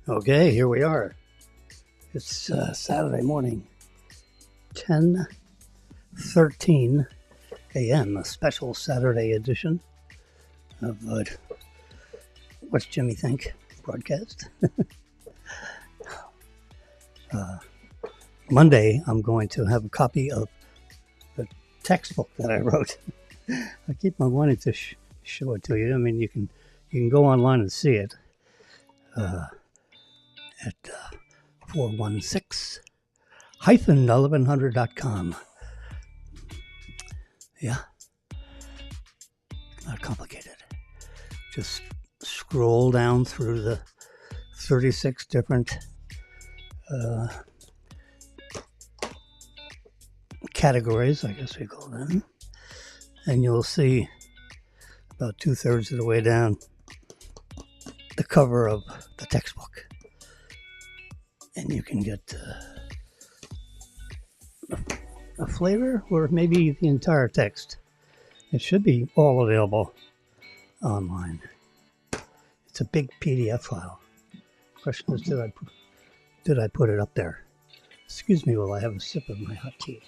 Okay, here we are. It's Saturday morning, 10:13 a.m., a special Saturday edition of What's Jimmy Think broadcast. Monday, I'm going to have a copy of the textbook that I wrote. I keep on wanting to show it to you. I mean, you can go online and see it at 416-1100.com. Yeah, not complicated. Just scroll down through the 36 different categories, I guess we call them, and you'll see about 2/3 of the way down the cover of the textbook, and you can get a flavor or maybe the entire text. It should be all available online. It's a big PDF file. Question is, did I put it up there? Excuse me while I have a sip of my hot tea.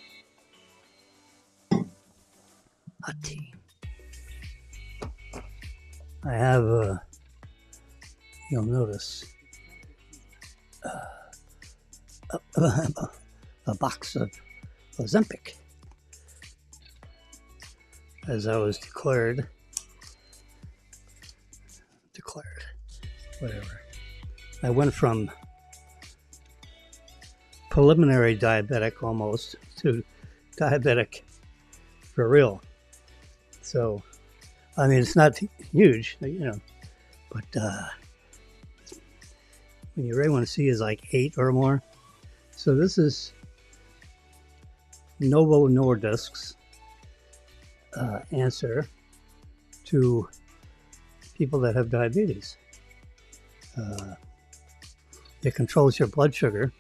Hot tea. I have, you'll notice, a box of Ozempic. As I was declared, whatever. I went from preliminary diabetic almost to diabetic for real. So, I mean, it's not huge, but when your A1C is like 8 or more. So this is Novo Nordisk's answer to people that have diabetes. It controls your blood sugar,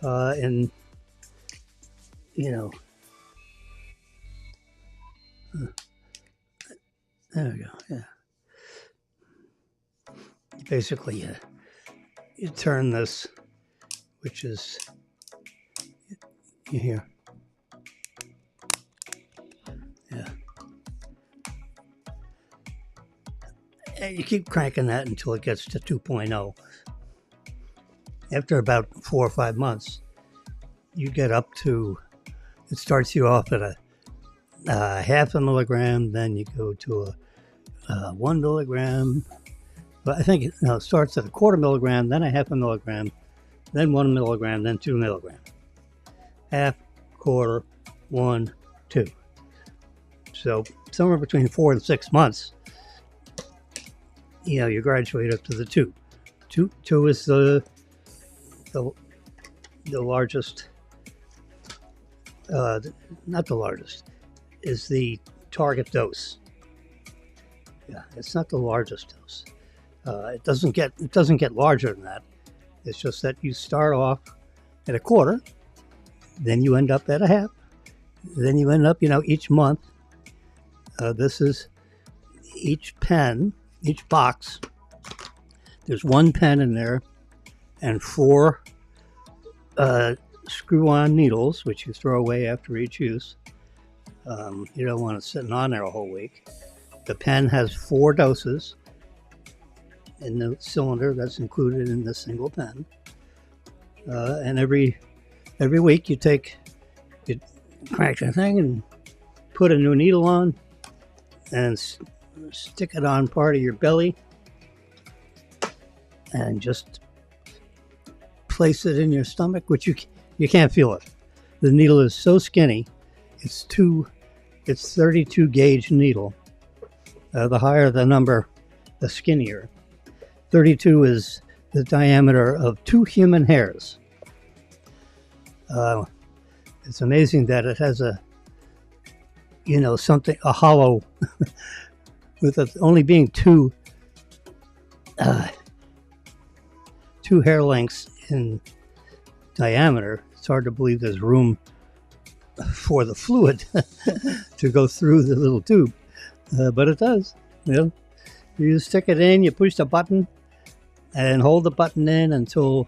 and there we go. Yeah. Basically, you turn this, which is you hear. Yeah. And you keep cranking that until it gets to 2.0. After about 4 or 5 months, you get up to, it starts you off at a half a milligram, then you go to a 1 milligram. But I think it starts at a 1/4 milligram, then a half a milligram, then 1 milligram, then 2 milligram. Half, 1/4, 1, 2. So somewhere between 4 and 6 months, you graduate up to the 2. 2 is the largest, not the largest, is the target dose. Yeah, it's not the largest dose. It doesn't get larger than that. It's just that you start off at a 1/4, then you end up at a half, then you end up, each month. This is each pen, each box. There's 1 pen in there and 4 screw-on needles, which you throw away after each use. You don't want it sitting on there a whole week. The pen has 4 doses in the cylinder that's included in the single pen. And every week you crank the thing and put a new needle on and stick it on part of your belly and just place it in your stomach, which you can't feel it. The needle is so skinny. It's 32 gauge needle. The higher the number, the skinnier. 32 is the diameter of 2 human hairs. It's amazing that it has a hollow, with it only being 2 hair lengths in diameter. It's hard to believe there's room for the fluid to go through the little tube, but it does. You stick it in, you push the button, and hold the button in until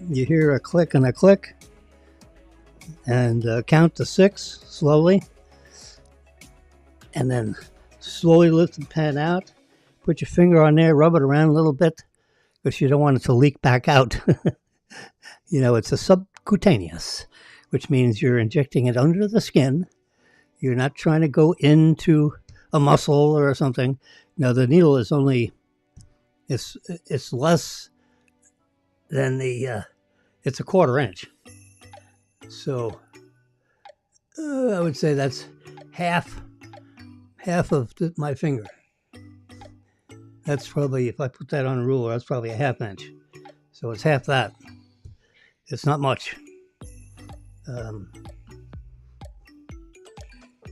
you hear a click and a click, and count to 6 slowly, and then slowly lift the pen out. Put your finger on there, rub it around a little bit, because you don't want it to leak back out. It's a subcutaneous, which means you're injecting it under the skin. You're not trying to go into a muscle or something. No, the needle is only, it's less than it's a 1/4 inch. So I would say that's half of my finger. That's probably, if I put that on a ruler, that's probably a 1/2 inch. So it's half that. It's not much.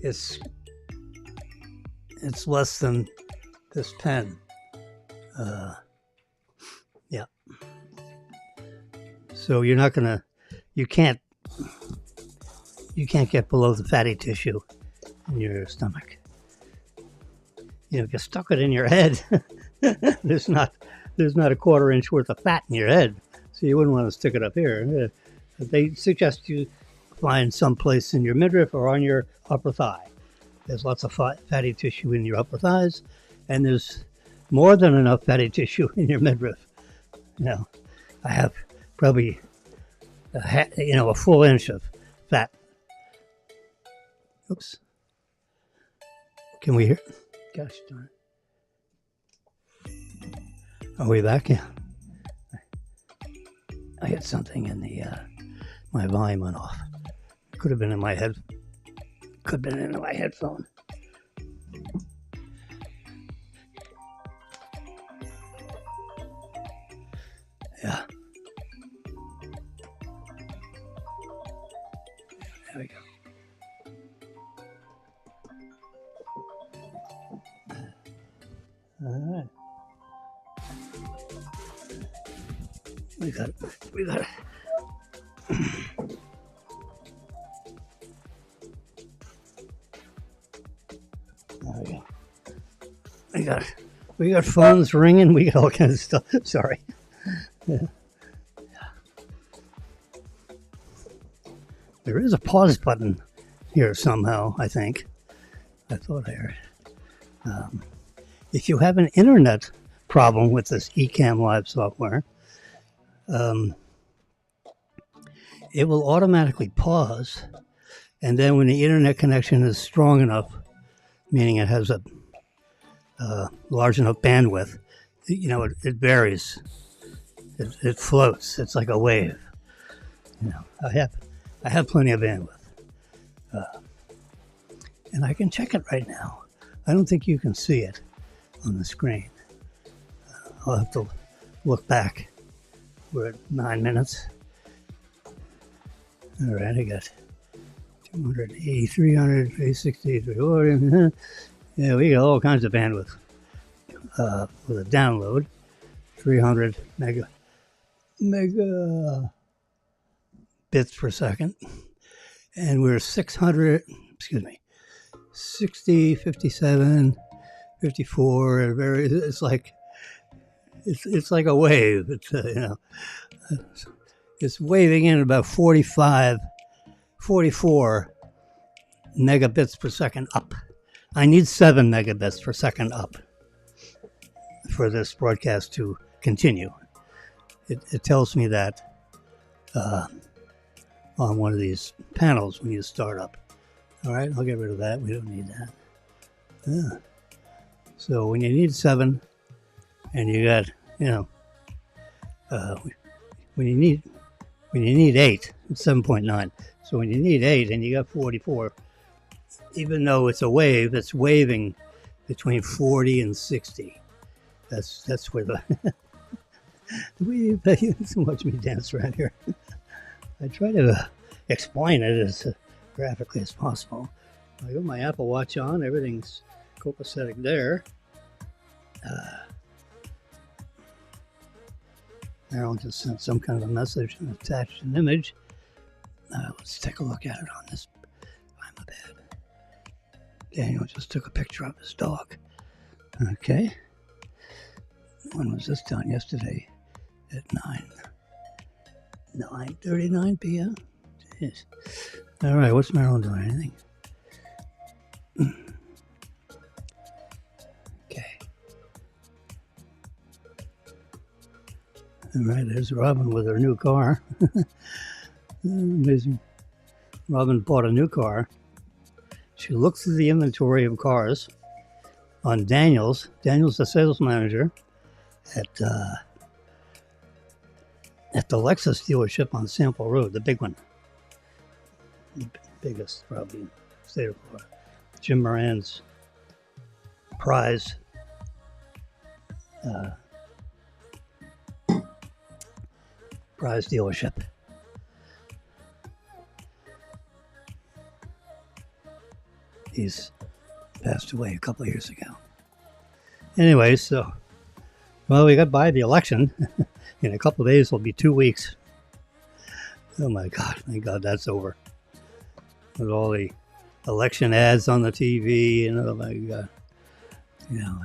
It's less than this pen. Yeah. So you can't get below the fatty tissue in your stomach. If you stuck it in your head, there's not a 1/4 inch worth of fat in your head, so you wouldn't want to stick it up here. They suggest you find some place in your midriff or on your upper thigh. There's lots of fatty tissue in your upper thighs, and there's more than enough fatty tissue in your midriff. I have probably a full inch of fat. Oops. Can we hear? Gosh darn it. Are we back? Yeah. I hit something in my volume went off. Could have been in my head. Could have been in my headphone. Yeah. There we go. All right. We got it. There we go. We got phones ringing. We got all kinds of stuff. Sorry. Yeah. There is a pause button here somehow, I think. I thought I heard. If you have an internet problem with this Ecamm Live software, it will automatically pause, and then when the internet connection is strong enough, meaning it has a large enough bandwidth, it varies. It floats. It's like a wave. I have plenty of bandwidth, and I can check it right now. I don't think you can see it on the screen. I'll have to look back. We're at 9 minutes. All right, I got 280, 300, 360, 340. Yeah, we got all kinds of bandwidth with a download. 300 mega bits per second. And we're 60, 57, 54. It's like a wave. It's waving in about 44 megabits per second up. I need 7 megabits per second up for this broadcast to continue. It tells me that on one of these panels when you start up. All right, I'll get rid of that. We don't need that. So when you need 7 and you got, when you need 8, it's 7.9. So when you need 8 and you got 44, even though it's a wave, it's waving between 40 and 60. That's where the wave. Watch me dance around here. I try to explain it as graphically as possible. I got my Apple Watch on. Everything's copacetic there. Aaron just sent some kind of a message and attached an image. Let's take a look at it on this. I'm a bad. Daniel just took a picture of his dog. Okay. When was this done? Yesterday at 9:39 p.m. Jeez. All right, what's Marilyn doing? Anything? Okay. All right, there's Robin with her new car. Amazing. Robin bought a new car. She looked through the inventory of cars on Daniel's. Daniel's the sales manager at the Lexus dealership on Sample Road, the big one. The biggest, probably, in the state of Florida. Jim Moran's prize dealership. He's passed away a couple of years ago. Anyway, so, well, we got by the election. In a couple of days, it'll be 2 weeks. Oh my God, thank God that's over. With all the election ads on the TV, and oh my God. You know,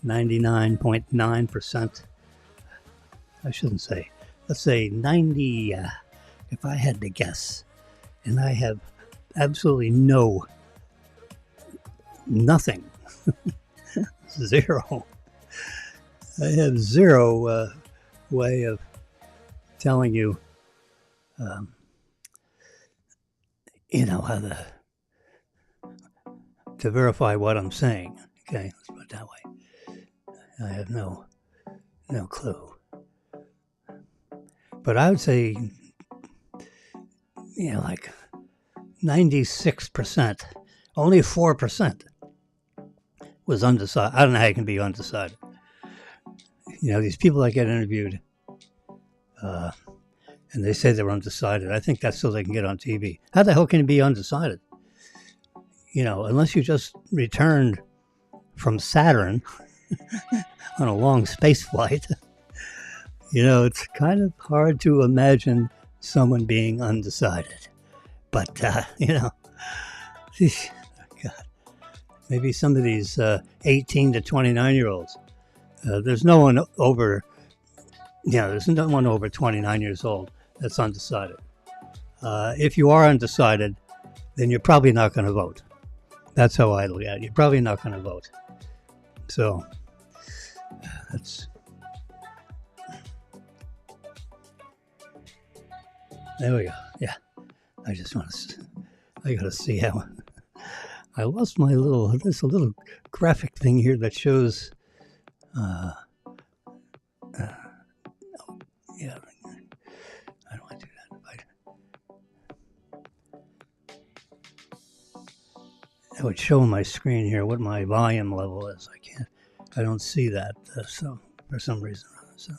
99.9%. I shouldn't say. Let's say 90, if I had to guess. And I have absolutely nothing. Zero. I have zero way of telling you, how to verify what I'm saying. Okay, let's put it that way. I have no clue. But I would say, like 96%, only 4% was undecided. I don't know how you can be undecided. These people that get interviewed, and they say they're undecided. I think that's so they can get on TV. How the hell can you be undecided? Unless you just returned from Saturn on a long space flight. It's kind of hard to imagine someone being undecided. But, God, maybe some of these 18 to 29-year-olds. There's no one over 29 years old that's undecided. If you are undecided, then you're probably not going to vote. That's how I look at it. You're probably not going to vote. So, that's... There we go. Yeah. I just want to... I got to see how... I lost my there's a little graphic thing here that shows... yeah. I don't want to do that. I would show on my screen here what my volume level is. I don't see that, so for some reason. So,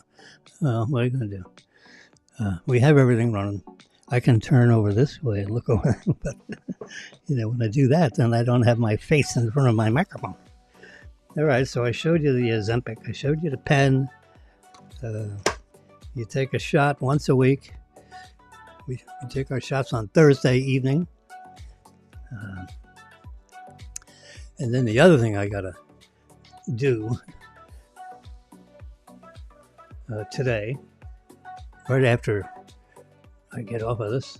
what are you going to do? We have everything running. I can turn over this way and look over, but when I do that, then I don't have my face in front of my microphone. All right, so I showed you the Ozempic. I showed you the pen. You take a shot once a week. We take our shots on Thursday evening. And then the other thing I got to do today, right after I get off of this,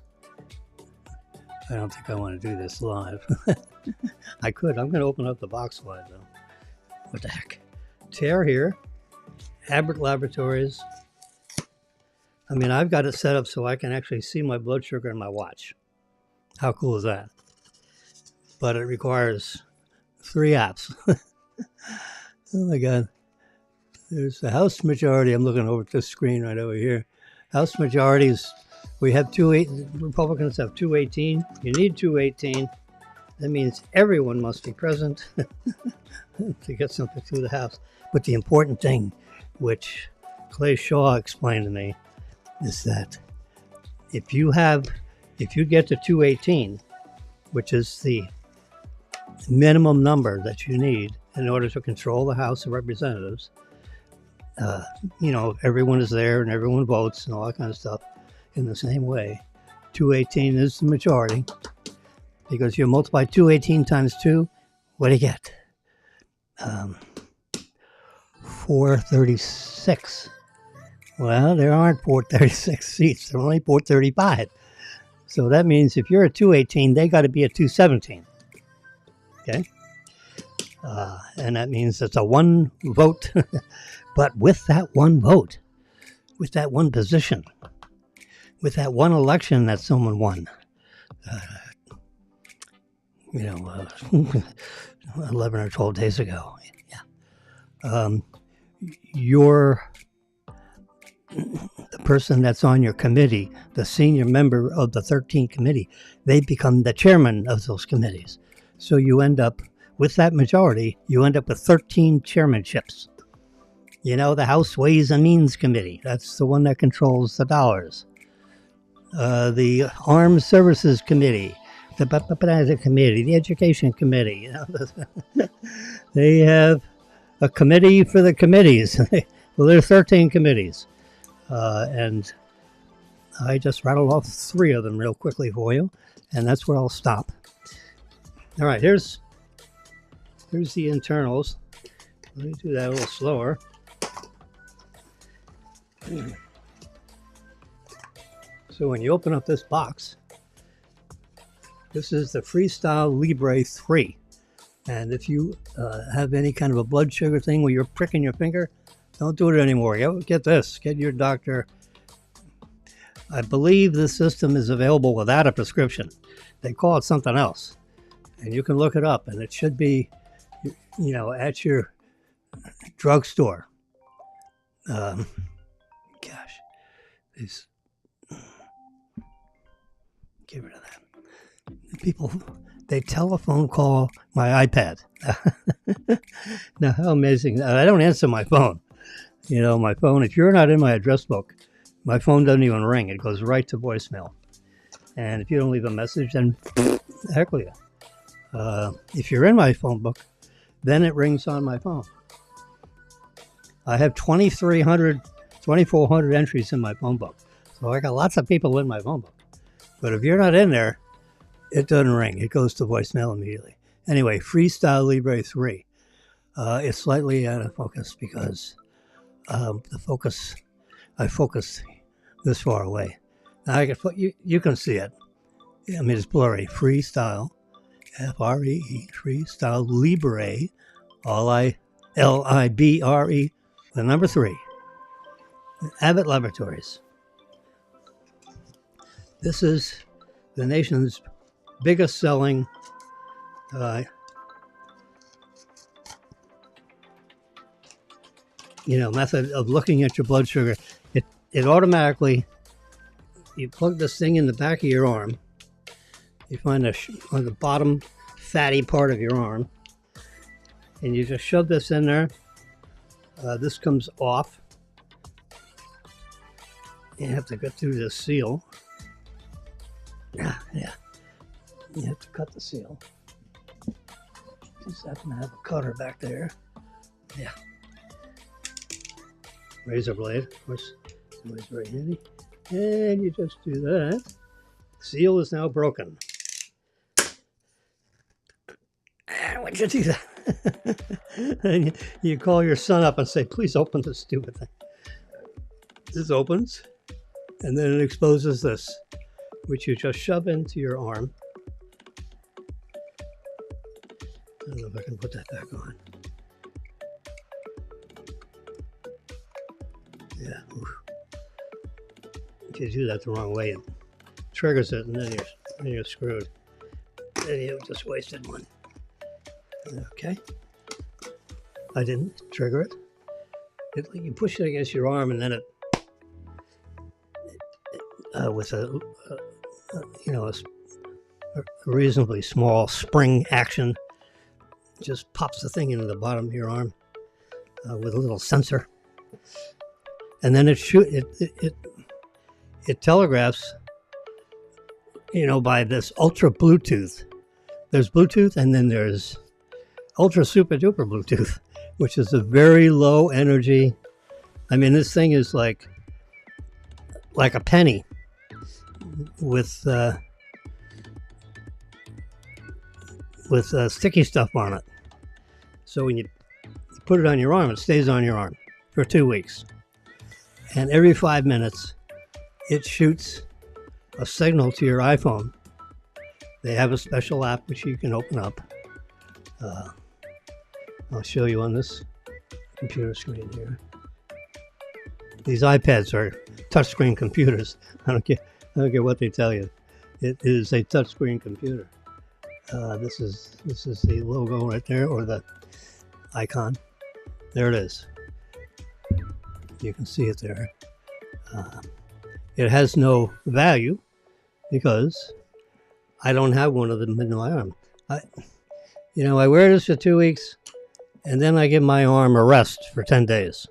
I don't think I want to do this live. I could. I'm going to open up the box wide, though. What the heck? Tear here. Abbott Laboratories. I've got it set up so I can actually see my blood sugar in my watch. How cool is that? But it requires 3 apps. Oh my God. There's the House majority. I'm looking over at this screen right over here. House majorities. We have Republicans have 218. You need 218. That means everyone must be present to get something through the House. But the important thing, which Clay Shaw explained to me, is that if you get to 218, which is the minimum number that you need in order to control the House of Representatives, everyone is there and everyone votes and all that kind of stuff in the same way. 218 is the majority, because you multiply 218 times 2, what do you get? 436. Well, there aren't 436 seats. There are only 435. So that means if you're a 218, they got to be a 217. Okay? And that means it's a one vote. But with that one vote, with that one position, with that one election that someone won, 11 or 12 days ago, you're the person that's on your committee, the senior member of the 13 committee, they become the chairman of those committees. So you end up, with that majority, you end up with 13 chairmanships. The House Ways and Means Committee, that's the one that controls the dollars. The Armed Services Committee, the Committee, the Education Committee. They have a committee for the committees. Well, there are 13 committees. And I just rattled off 3 of them real quickly for you, and that's where I'll stop. All right, here's the internals. Let me do that a little slower. So when you open up this box, this is the Freestyle Libre 3. And if you have any kind of a blood sugar thing where you're pricking your finger, don't do it anymore. Get this. Get your doctor. I believe this system is available without a prescription. They call it something else. And you can look it up. And it should be, at your drugstore. Get rid of that. People, they telephone call my iPad. Now, how amazing. I don't answer my phone. My phone, if you're not in my address book, my phone doesn't even ring. It goes right to voicemail. And if you don't leave a message, then heck with you. If you're in my phone book, then it rings on my phone. I have 2,400 entries in my phone book. So I got lots of people in my phone book. But if you're not in there, it doesn't ring. It goes to voicemail immediately. Anyway, Freestyle Libre 3. It's slightly out of focus because I focused this far away. Now I can you can see it. I mean, it's blurry. Freestyle, F-R-E-E, Freestyle Libre, Libre, the number 3. Abbott Laboratories. This is the nation's biggest selling method of looking at your blood sugar. It automatically, you plug this thing in the back of your arm. You find on the bottom fatty part of your arm, and you just shove this in there. This comes off. You have to get through this seal. Yeah. You have to cut the seal. Just happen to have a cutter back there. Yeah. Razor blade, of course, always very handy. And you just do that. Seal is now broken. Why'd you do that? And you call your son up and say, please open this stupid thing. This opens, and then it exposes this, which you just shove into your arm. I don't know if I can put that back on. Yeah. Oof. If you do that the wrong way, it triggers it, and then you're screwed. Then you just wasted one. Okay. I didn't trigger it. You push it against your arm, and then it with a reasonably small spring action, just pops the thing into the bottom of your arm with a little sensor, and then it telegraphs, by this ultra Bluetooth. There's Bluetooth, and then there's ultra super duper Bluetooth, which is a very low energy. I mean, this thing is like a penny with sticky stuff on it. So when you put it on your arm, it stays on your arm. for 2 weeks. And every 5 minutes, it shoots a signal to your iPhone. They have a special app which you can open up. I'll show you on this computer screen here. These iPads are touchscreen computers. I don't care what they tell you. It is a touchscreen computer. This is the logo right there, or the icon. There it is. You can see it there. It has no value because I don't have one of them in my arm. I wear this for 2 weeks, and then I give my arm a rest for 10 days.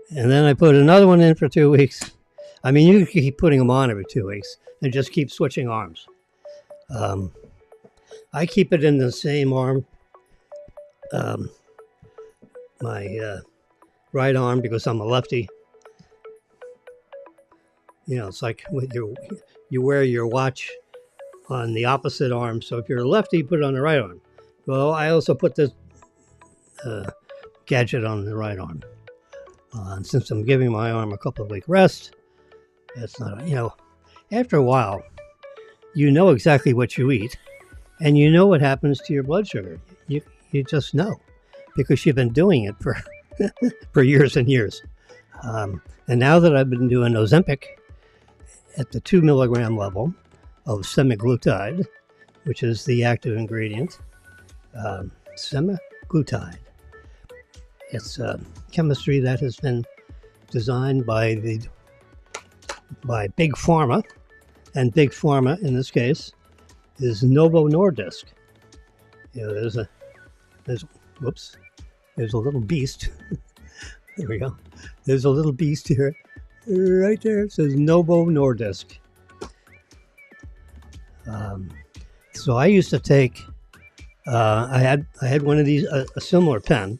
And then I put another one in for 2 weeks. I mean, you can keep putting them on every 2 weeks and just keep switching arms. I keep it in the same arm, my right arm, because I'm a lefty. It's like with you wear your watch on the opposite arm. So if you're a lefty, put it on the right arm. Well, I also put this gadget on the right arm. And since I'm giving my arm a couple of week rest, that's not, after a while, you know exactly what you eat, and you know what happens to your blood sugar. You just know, because you've been doing it for for years and years. And now that I've been doing Ozempic at the 2 milligram level of semaglutide, which is the active ingredient, semaglutide. It's chemistry that has been designed by Big Pharma, and Big Pharma in this case is Novo Nordisk. There's a little beast. There we go. There's a little beast here, right there. It says Novo Nordisk. So I used to take. I had one of these, a similar pen,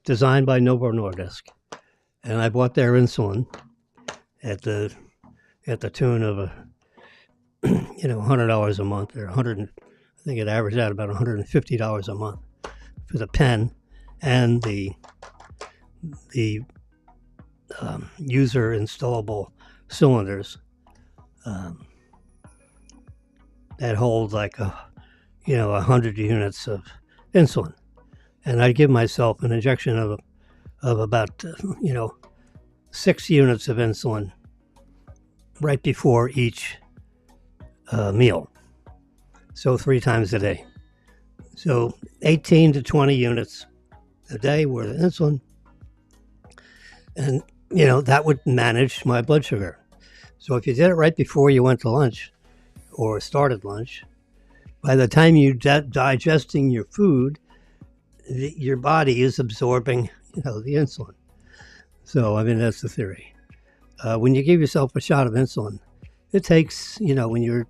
designed by Novo Nordisk, and I bought their insulin at the tune of $100 a month, or I think it averaged out about $150 a month for the pen and the user installable cylinders that hold like 100 units of insulin. And I'd give myself an injection of about 6 units of insulin right before each meal. So 3 times a day. So 18 to 20 units a day worth of insulin. And, that would manage my blood sugar. So if you did it right before you went to lunch or started lunch, by the time you're digesting your food, your body is absorbing, the insulin. So, that's the theory. When you give yourself a shot of insulin, it takes, when you're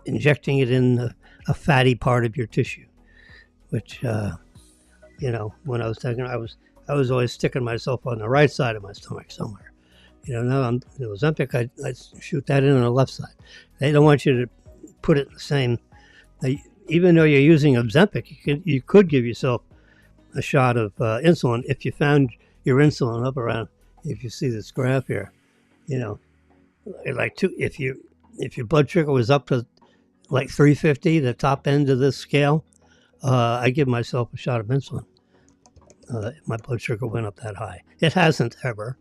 injecting it in a fatty part of your tissue, which, when I was taking, I was always sticking myself on the right side of my stomach somewhere. Now I'm Ozempic, I shoot that in on the left side. They don't want you to put it in the same. Even though you're using Ozempic, you could give yourself a shot of insulin if you found your insulin up around. If you see this graph here, if your blood sugar was up to like 350, the top end of this scale, I give myself a shot of insulin. My blood sugar went up that high. It hasn't ever.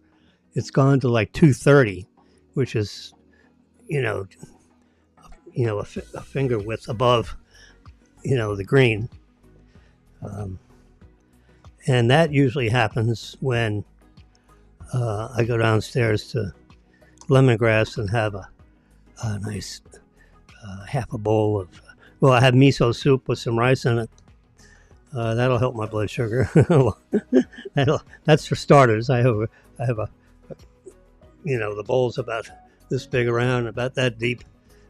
It's gone to like 230, which is, a finger width above, the green. And that usually happens when I go downstairs to lemongrass and have a nice half a bowl of, I have miso soup with some rice in it. That'll help my blood sugar. That's for starters. I have a the bowl's about this big around, about that deep.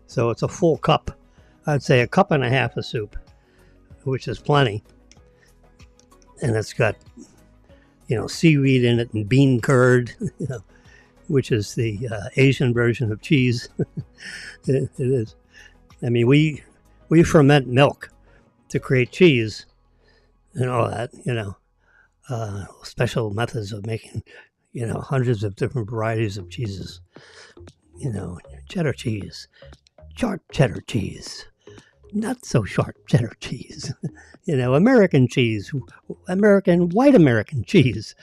So it's a full cup. I'd say a cup and a half of soup, which is plenty. And it's got, seaweed in it and bean curd, which is the Asian version of cheese. It is. I mean, we ferment milk to create cheese and all that, special methods of making, hundreds of different varieties of cheeses. Cheddar cheese, sharp cheddar cheese, not so sharp cheddar cheese. American cheese, white American cheese.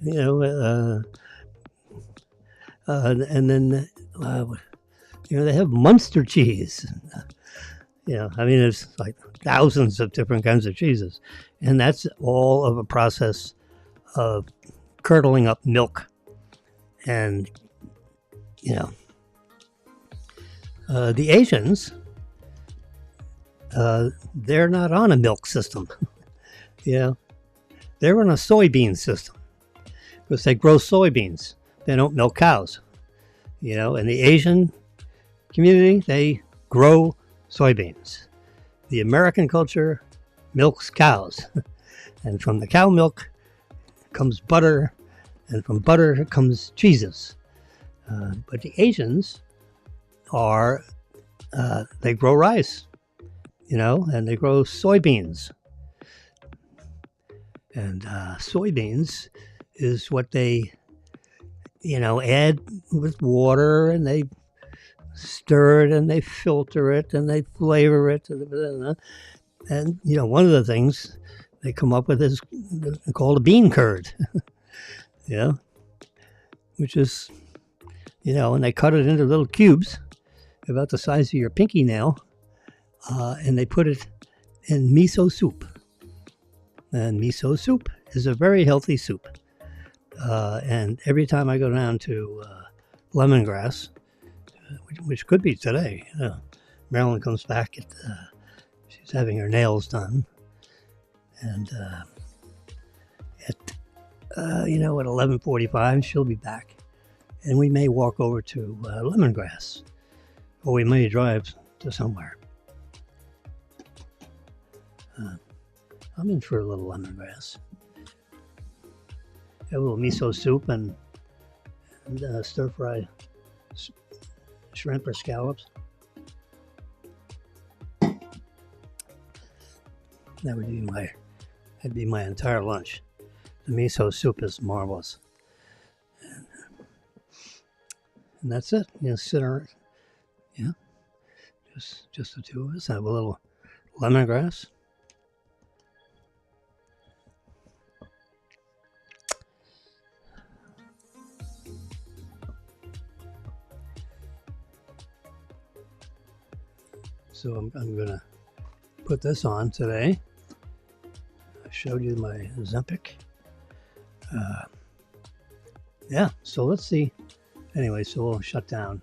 And then they have Munster cheese. There's like thousands of different kinds of cheeses, and that's all of a process of curdling up milk. And the Asians, they're not on a milk system. They're on a soybean system because they grow soybeans. They don't milk cows. In the Asian community, they grow soybeans. The American culture milks cows. And from the cow milk comes butter, and from butter comes cheeses. But the Asians they grow rice, and they grow soybeans. And soybeans is what they, add with water, and they stir it, and they filter it, and they flavor it. And, one of the things they come up with is called a bean curd, which is, and they cut it into little cubes about the size of your pinky nail, and they put it in miso soup. And miso soup is a very healthy soup. And every time I go down to Lemongrass, which could be today, Marilyn comes back, she's having her nails done. And at 11:45, she'll be back. And we may walk over to Lemongrass, or we may drive to somewhere. I'm in for a little lemongrass. Have a little miso soup and stir-fried shrimp or scallops. That'd be my entire lunch. The miso soup is marvelous. And that's it. Sit around. Just the two of us. Have a little lemongrass. So I'm going to put this on today. I showed you my Zempic. So let's see. Anyway, so we'll shut down.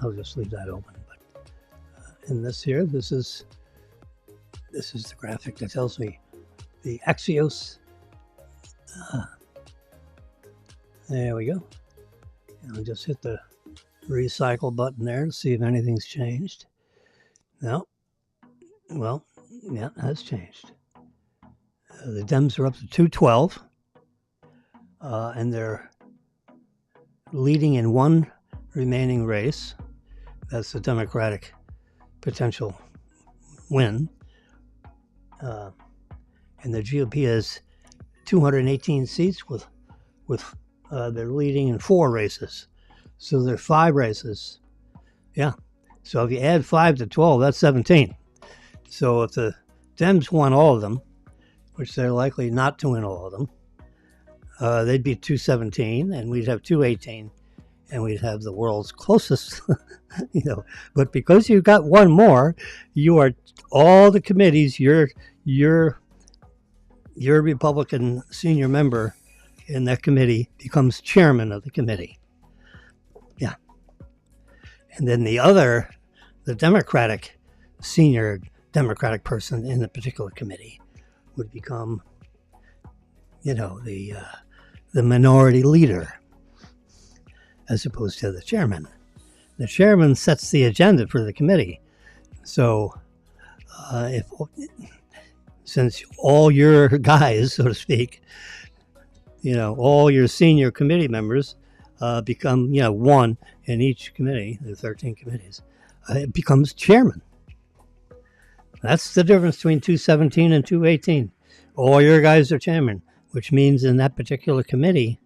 I'll just leave that open. But in this here, this is the graphic that tells me the Axios. There we go. And I'll just hit the recycle button there to see if anything's changed. No. Well, yeah, it has changed. The Dems are up to 212, and they're leading in one remaining race. That's the Democratic potential win. And the GOP has 218 seats with they're leading in 4 races. So there are 5 races. Yeah. So if you add 5 to 12, that's 17. So if the Dems won all of them, which they're likely not to win all of them, they'd be 217, and we'd have 218, and we'd have the world's closest, But because you got one more, you are all the committees. Your Republican senior member in that committee becomes chairman of the committee. Yeah. And then the Democratic, senior Democratic person in the particular committee would become, the minority leader, as opposed to the chairman. The chairman sets the agenda for the committee. So since all your guys, so to speak, all your senior committee members become, one in each committee, the 13 committees, it becomes chairman. That's the difference between 217 and 218. All your guys are chairman. which means in that particular committee,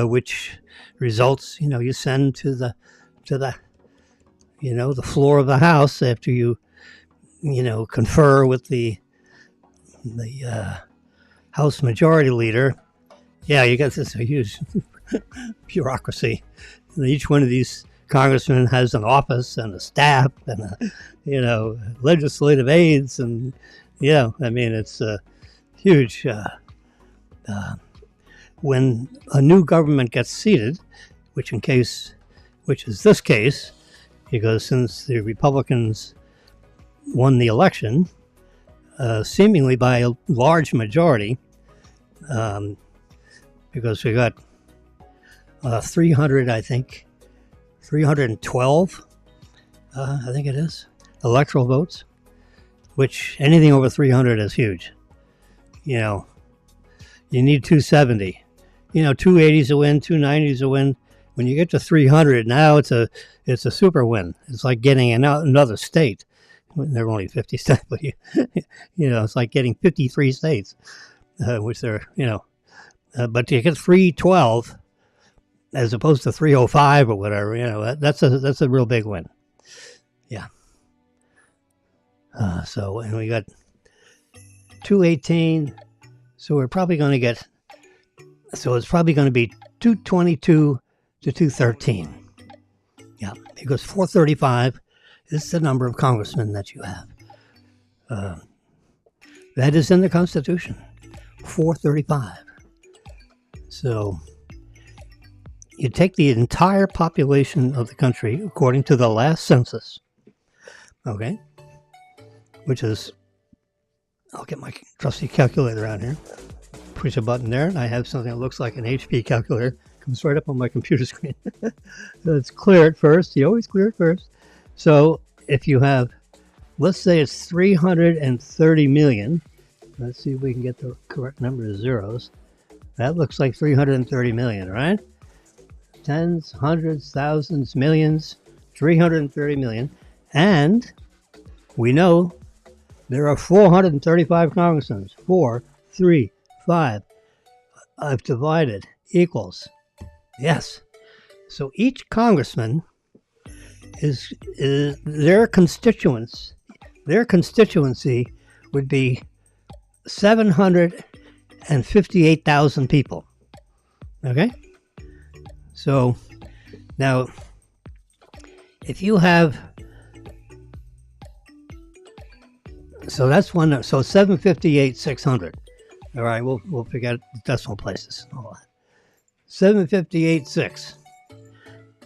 which results, you send to the, the floor of the House after you, confer with the House Majority Leader. Yeah, you got this huge bureaucracy. And each one of these congressmen has an office and a staff and legislative aides, and it's huge. When a new government gets seated, which is this case, because since the Republicans won the election, seemingly by a large majority, because we got 312, I think it is, electoral votes, which anything over 300 is huge. You need 270. 280 is a win, 290 is a win. When you get to 300, now it's a super win. It's like getting another state. There are only 50 states, but it's like getting 53 states, which they're, but you get 312 as opposed to 305 or whatever. That's a real big win. Yeah. And we got 218. So we're probably going to get. So it's probably going to be 222 to 213. Yeah, because 435 is the number of congressmen that you have. That is in the Constitution, 435. So you take the entire population of the country according to the last census, okay, which is, I'll get my trusty calculator out here, push a button there, and I have something that looks like an HP calculator. Comes right up on my computer screen. Let's clear it first. You always clear it first. So if you have, let's say it's 330 million. Let's see if we can get the correct number of zeros. That looks like 330 million, right? Tens, hundreds, thousands, millions, 330 million. And we know there are 435 congressmen. 4, 3, 5. I've divided equals. Yes. So each congressman is their constituency would be 758,000 people. Okay? So now if you have, so that's one, so 758,600. All right, we'll forget decimal places and all that. 758.6.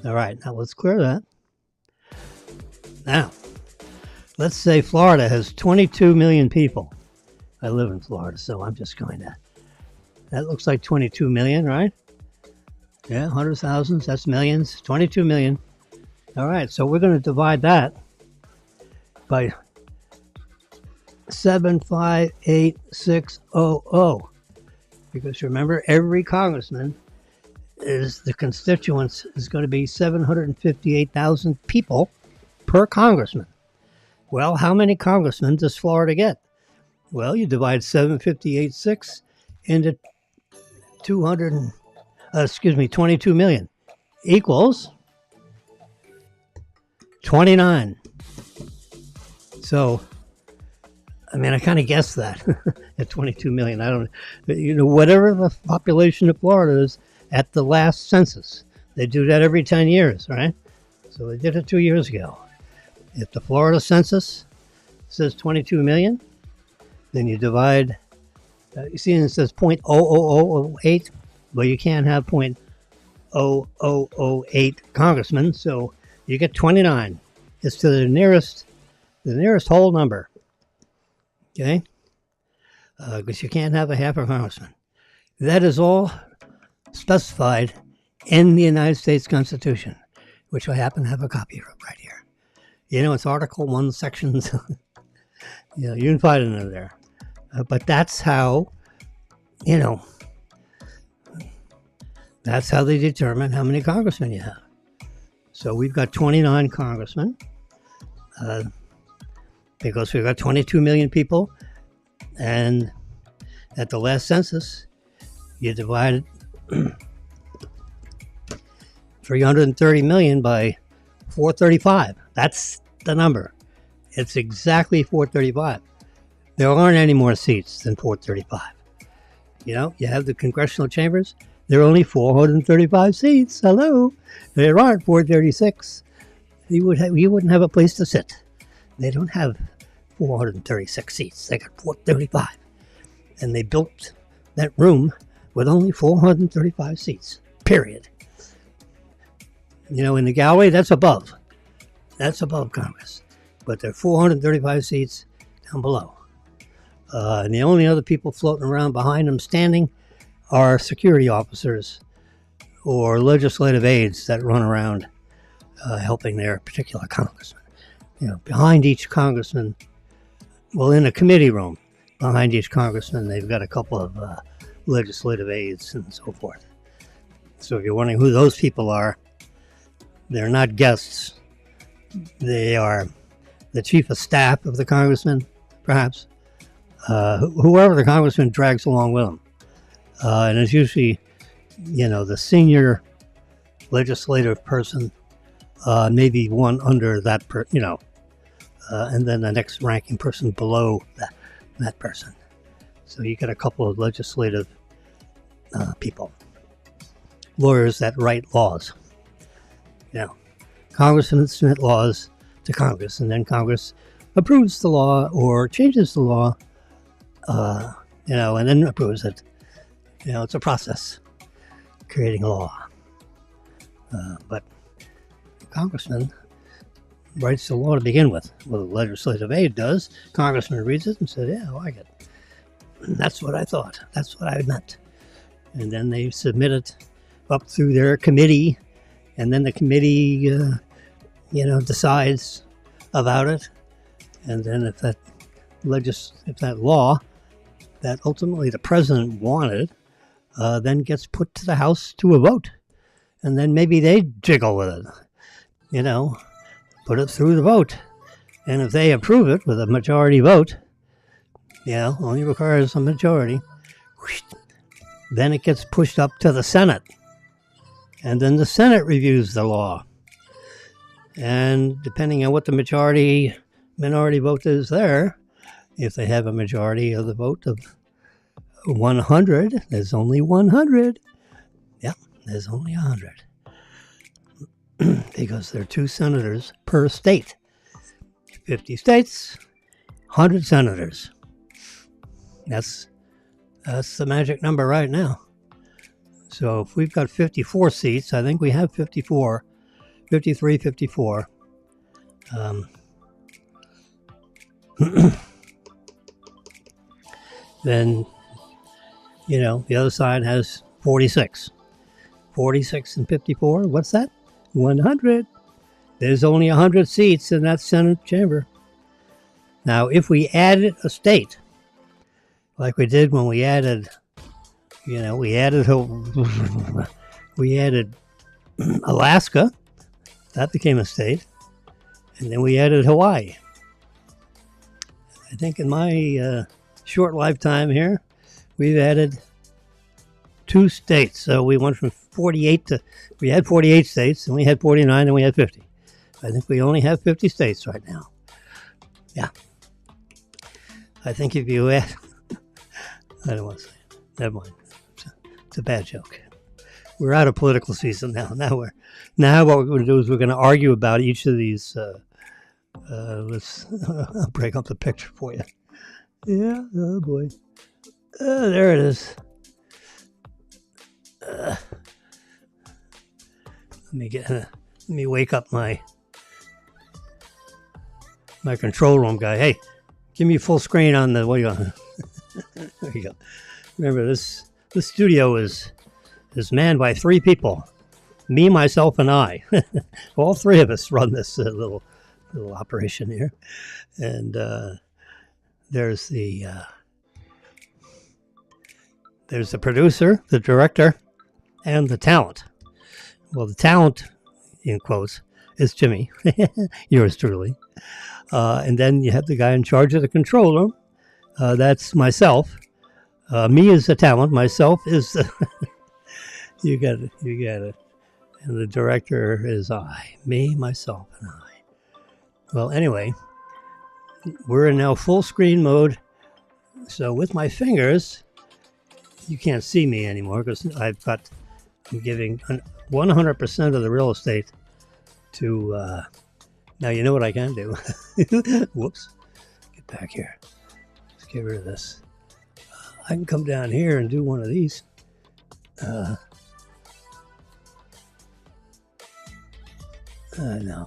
All right, now let's clear that. Now, let's say Florida has 22 million people. I live in Florida, so I'm just going to. That looks like 22 million, right? Yeah, hundreds, thousands, that's millions. 22 million. All right, so we're going to divide that by 758,600. Because remember, every congressman the constituents is going to be 758,000 people per congressman. Well, how many congressmen does Florida get? Well, you divide 758.6 into 22 million equals 29. So, I mean, I kind of guessed that at 22 million. I don't, whatever the population of Florida is at the last census. They do that every 10 years, right? So they did it 2 years ago. If the Florida census says 22 million, then you divide, you see it says 0.00008, but you can't have 0.0008 congressmen, so you get 29. It's to the nearest whole number, okay? Because you can't have a half a congressman. That is all specified in the United States Constitution, which I happen to have a copy of right here. It's Article 1, Sections. You can find it in there. But that's how, that's how they determine how many congressmen you have. So we've got 29 congressmen because we've got 22 million people. And at the last census, You divide 330 million by 435. That's the number. It's exactly 435. There aren't any more seats than 435. You know, you have the congressional chambers. There are only 435 seats. Hello. There aren't 436. You wouldn't have a place to sit. They don't have 436 seats. They got 435. And they built that room with only 435 seats. Period. You know, in the gallery, that's above. That's above Congress. But there are 435 seats down below. And the only other people floating around behind them standing are security officers or legislative aides that run around helping their particular congressman. You know, behind each congressman, well, in a committee room, behind each congressman, they've got a couple of legislative aides and so forth. So if you're wondering who those people are, they're not guests. They are the chief of staff of the congressman, perhaps. Whoever the congressman drags along with him. And it's usually, you know, the senior legislative person, maybe one under that, and then the next ranking person below that person. So you get a couple of legislative people, lawyers that write laws. You know, congressmen submit laws to Congress, and then Congress approves the law or changes the law, and then approves it. You know, it's a process, creating a law. But the congressman writes the law to begin with. Well, the legislative aide does. Congressman reads it and says, yeah, I like it. That's what I thought. That's what I meant. And then they submit it up through their committee, and then the committee, decides about it. And then if that law that ultimately the president wanted, then gets put to the House to a vote. And then maybe they jiggle with it, put it through the vote. And if they approve it with a majority vote, only requires a majority, then it gets pushed up to the Senate. And then the Senate reviews the law. And depending on what the minority vote is there, if they have a majority of the vote of 100, there's only 100. Yep, there's only 100. Because there are 2 senators per state. 50 states, 100 senators. That's the magic number right now. So if we've got 54 seats, I think we have 54, 53, 54. Then, the other side has 46. 46 and 54, what's that? 100. There's only 100 seats in that Senate chamber. Now, if we added a state, like we did when we added, we added Alaska, that became a state, and then we added Hawaii. I think in my short lifetime here, we've added 2 states. So we went from 48 to, we had 48 states, and we had 49, and we had 50. I think we only have 50 states right now. Yeah. I think if you add, I don't want to say it. Never mind. It's a bad joke. We're out of political season now. Now what we're going to do is we're going to argue about each of these. I'll break up the picture for you. Yeah, oh boy. There it is. Let me wake up my control room guy. Hey, give me full screen on the, what are you on? There you go. Remember, this studio is manned by 3 people. Me, myself, and I. All 3 of us run this little operation here. And there's the producer, the director, and the talent. Well, the talent, in quotes, is Jimmy, yours truly. And then you have the guy in charge of the control room. That's myself. Me is the talent. Myself is the you got it. And the director is I. Me, myself, and I. Well, anyway, we're in now full screen mode. So with my fingers, you can't see me anymore because I'm giving 100% of the real estate to. Now you know what I can do. Whoops! Get back here. Let's get rid of this. I can come down here and do one of these. No.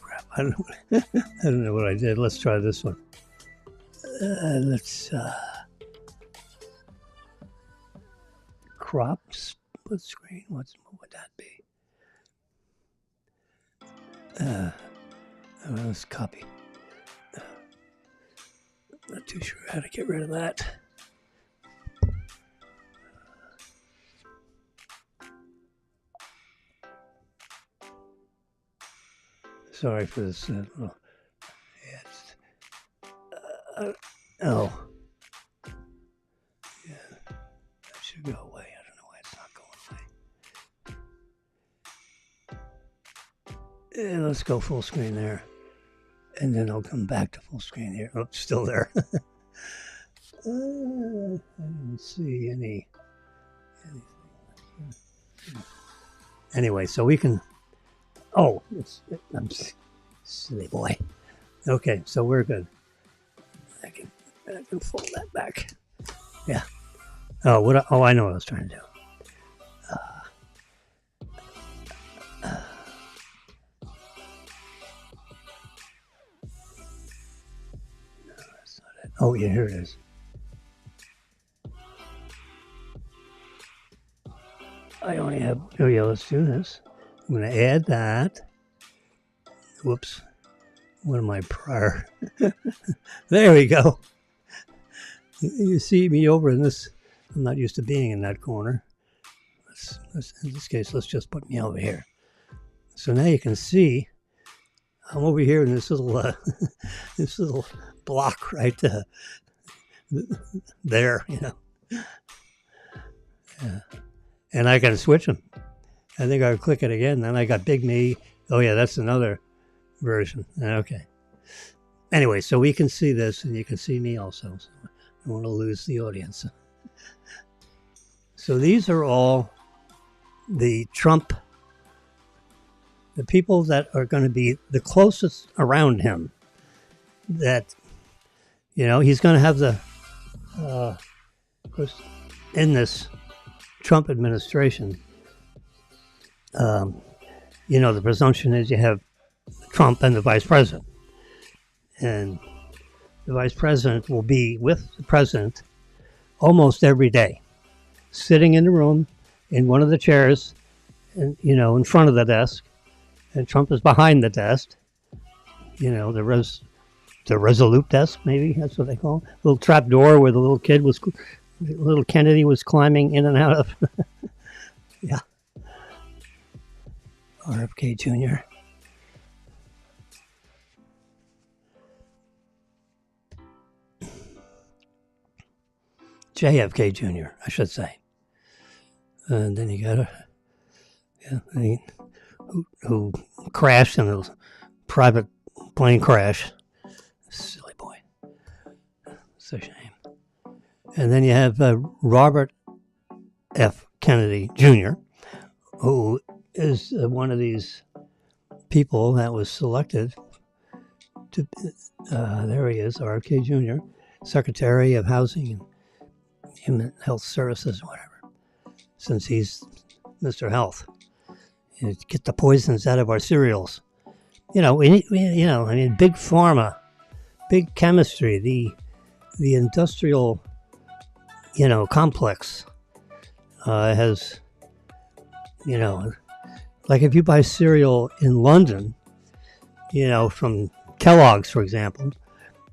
Crap. I don't know what I did. Let's try this one. Let's crop split screen. What would that be? Let's copy. Not too sure how to get rid of that. Sorry for this. Oh. Yeah, that should go away. I don't know why it's not going away. Let's go full screen there. And then I'll come back to full screen here. Oh, still there. I don't see anything. Anyway, so we can. Oh, I'm silly boy. Okay, so we're good. I can fold that back. Yeah. Oh, I know what I was trying to do. No, that's not it. Oh, yeah, here it is. I only have. Oh, yeah, let's do this. I'm going to add that. Whoops. One of my prior. There we go. You see me over in this. I'm not used to being in that corner. In this case, let's just put me over here. So now you can see I'm over here in this little this little block right there, you know. Yeah. And I can switch them. I think I'll click it again. Then I got Big Me. Oh yeah, that's another version. Okay. Anyway, so we can see this, and you can see me also. So I don't want to lose the audience. So these are all the people that are going to be the closest around him. That, you know, he's going to have the, of course, in this Trump administration, you know, the presumption is you have Trump and the vice president. And the vice president will be with the president almost every day, sitting in the room in one of the chairs, and, you know, in front of the desk. And Trump is behind the desk. You know, the resolute desk, maybe that's what they call it. Little trap door where the little Kennedy was climbing in and out of. Yeah. RFK Jr. JFK Jr., I should say. And then you got who crashed in a private plane crash. Silly boy. It's a shame. And then you have Robert F. Kennedy Jr., who is one of these people that was selected to, there he is, RFK Jr., Secretary of Housing and Human Health Services, whatever, since he's Mr. Health. You know, get the poisons out of our cereals. You know, I mean, big pharma, big chemistry, the industrial, you know, complex has, you know, like if you buy cereal in London, you know, from Kellogg's, for example,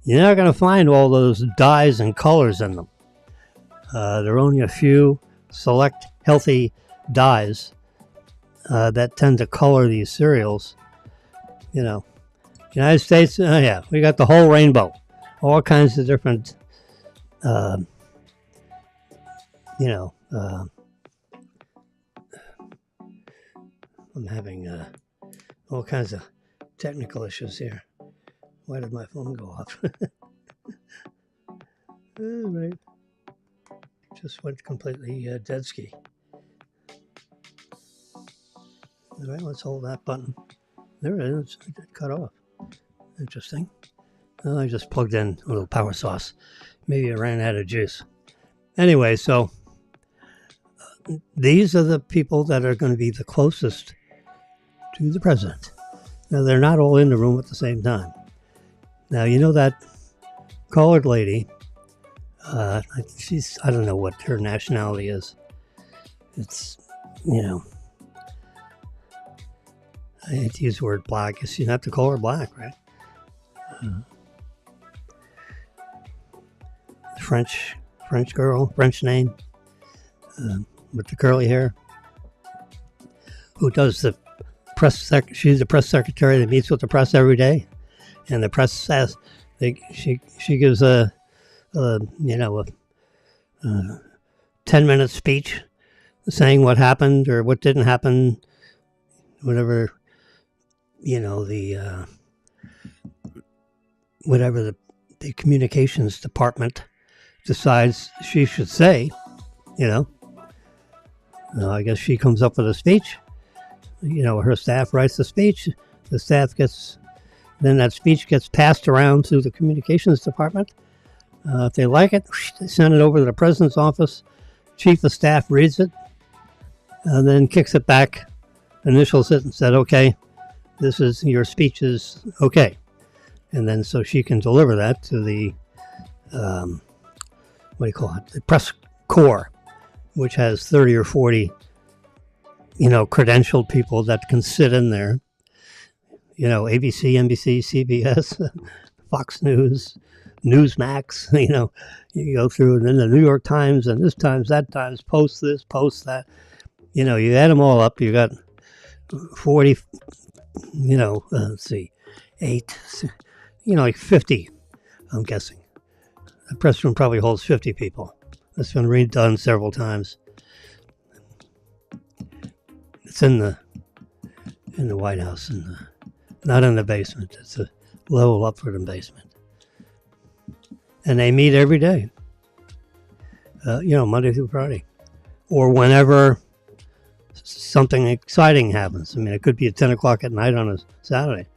you're not going to find all those dyes and colors in them. There are only a few select healthy dyes that tend to color these cereals, you know, United States, yeah, we got the whole rainbow. All kinds of different, uh, you know, I'm having all kinds of technical issues here. Why did my phone go off? All right. Just went completely dead ski. All right, let's hold that button. There it is. It cut off. Interesting. Well, I just plugged in a little power source. Maybe it ran out of juice. Anyway, so these are the people that are going to be the closest to the president. Now, they're not all in the room at the same time. Now, you know that colored lady, I don't know what her nationality is. It's, I hate to use the word black. I guess you have to call her black, right? French girl, French name, with the curly hair, who does the press she's the press secretary that meets with the press every day, and the press says she gives a 10-minute speech saying what happened or what didn't happen, whatever whatever the communications department decides she should say. I guess she comes up with a speech. Her staff writes the speech. The staff then that speech gets passed around to the communications department. If they like it, they send it over to the president's office. Chief of staff reads it, and then kicks it back, initials it, and said, "Okay, your speech is okay." And then so she can deliver that to the the press corps, which has 30 or 40 credentialed people that can sit in there. ABC, NBC, CBS, Fox News, Newsmax. You go through, and then the New York Times, and this Times, that Times, post this, post that. You add them all up, you got 40. Let's see, 8. Like 50. I'm guessing. The press room probably holds 50 people. It's been redone several times. It's in the White House, not in the basement. It's a level up from the basement. And they meet every day. Monday through Friday, or whenever something exciting happens. I mean, it could be at 10 o'clock at night on a Saturday.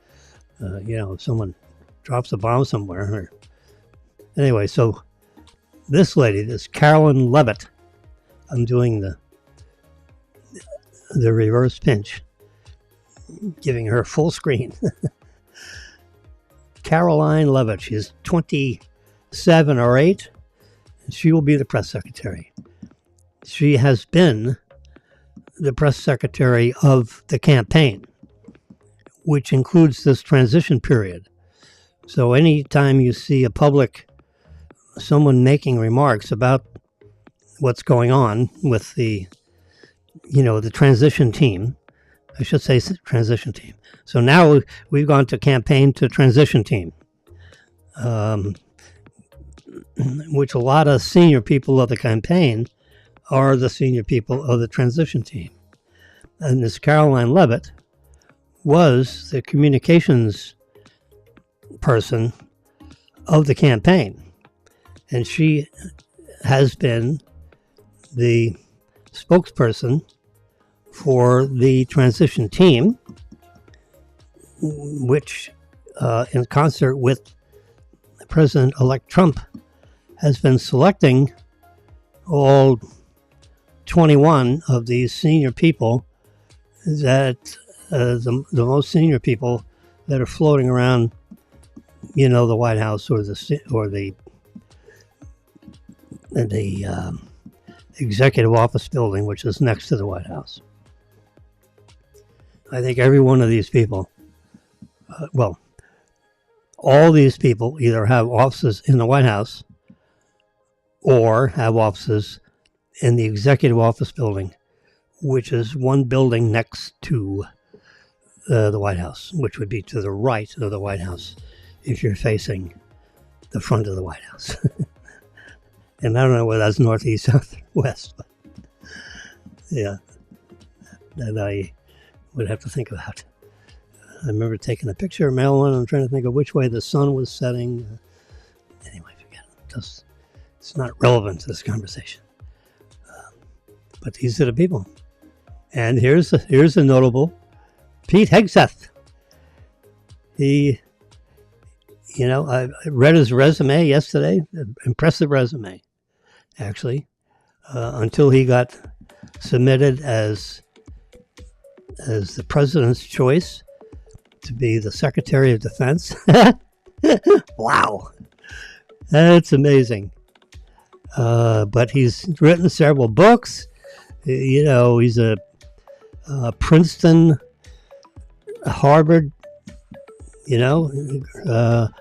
If someone drops a bomb somewhere. Anyway, so this lady, this Carolyn Levitt, I'm doing the reverse pinch, giving her full screen. Caroline Levitt, she's 27 or 8, and she will be the press secretary. She has been the press secretary of the campaign, which includes this transition period. So anytime you see someone making remarks about what's going on with the transition team, I should say transition team. So now we've gone to campaign to transition team, which a lot of senior people of the campaign are the senior people of the transition team. And this Caroline Levitt was the communications person of the campaign. And she has been the spokesperson for the transition team, which, in concert with President-elect Trump, has been selecting all 21 of these senior people that the most senior people that are floating around, the White House or the executive office building, which is next to the White House. I think every one of these people, all these people either have offices in the White House or have offices in the executive office building, which is one building next to the White House, which would be to the right of the White House if you're facing the front of the White House. And I don't know whether that's northeast, south, or west, but yeah, that I would have to think about. I remember taking a picture of Maryland. I'm trying to think of which way the sun was setting. Anyway, forget it. It's not relevant to this conversation. But these are the people. And here's a notable Pete Hegseth. I read his resume yesterday. Impressive resume, actually, until he got submitted as the president's choice to be the Secretary of Defense. Wow, that's amazing. But he's written several books. He's a Princeton, Harvard,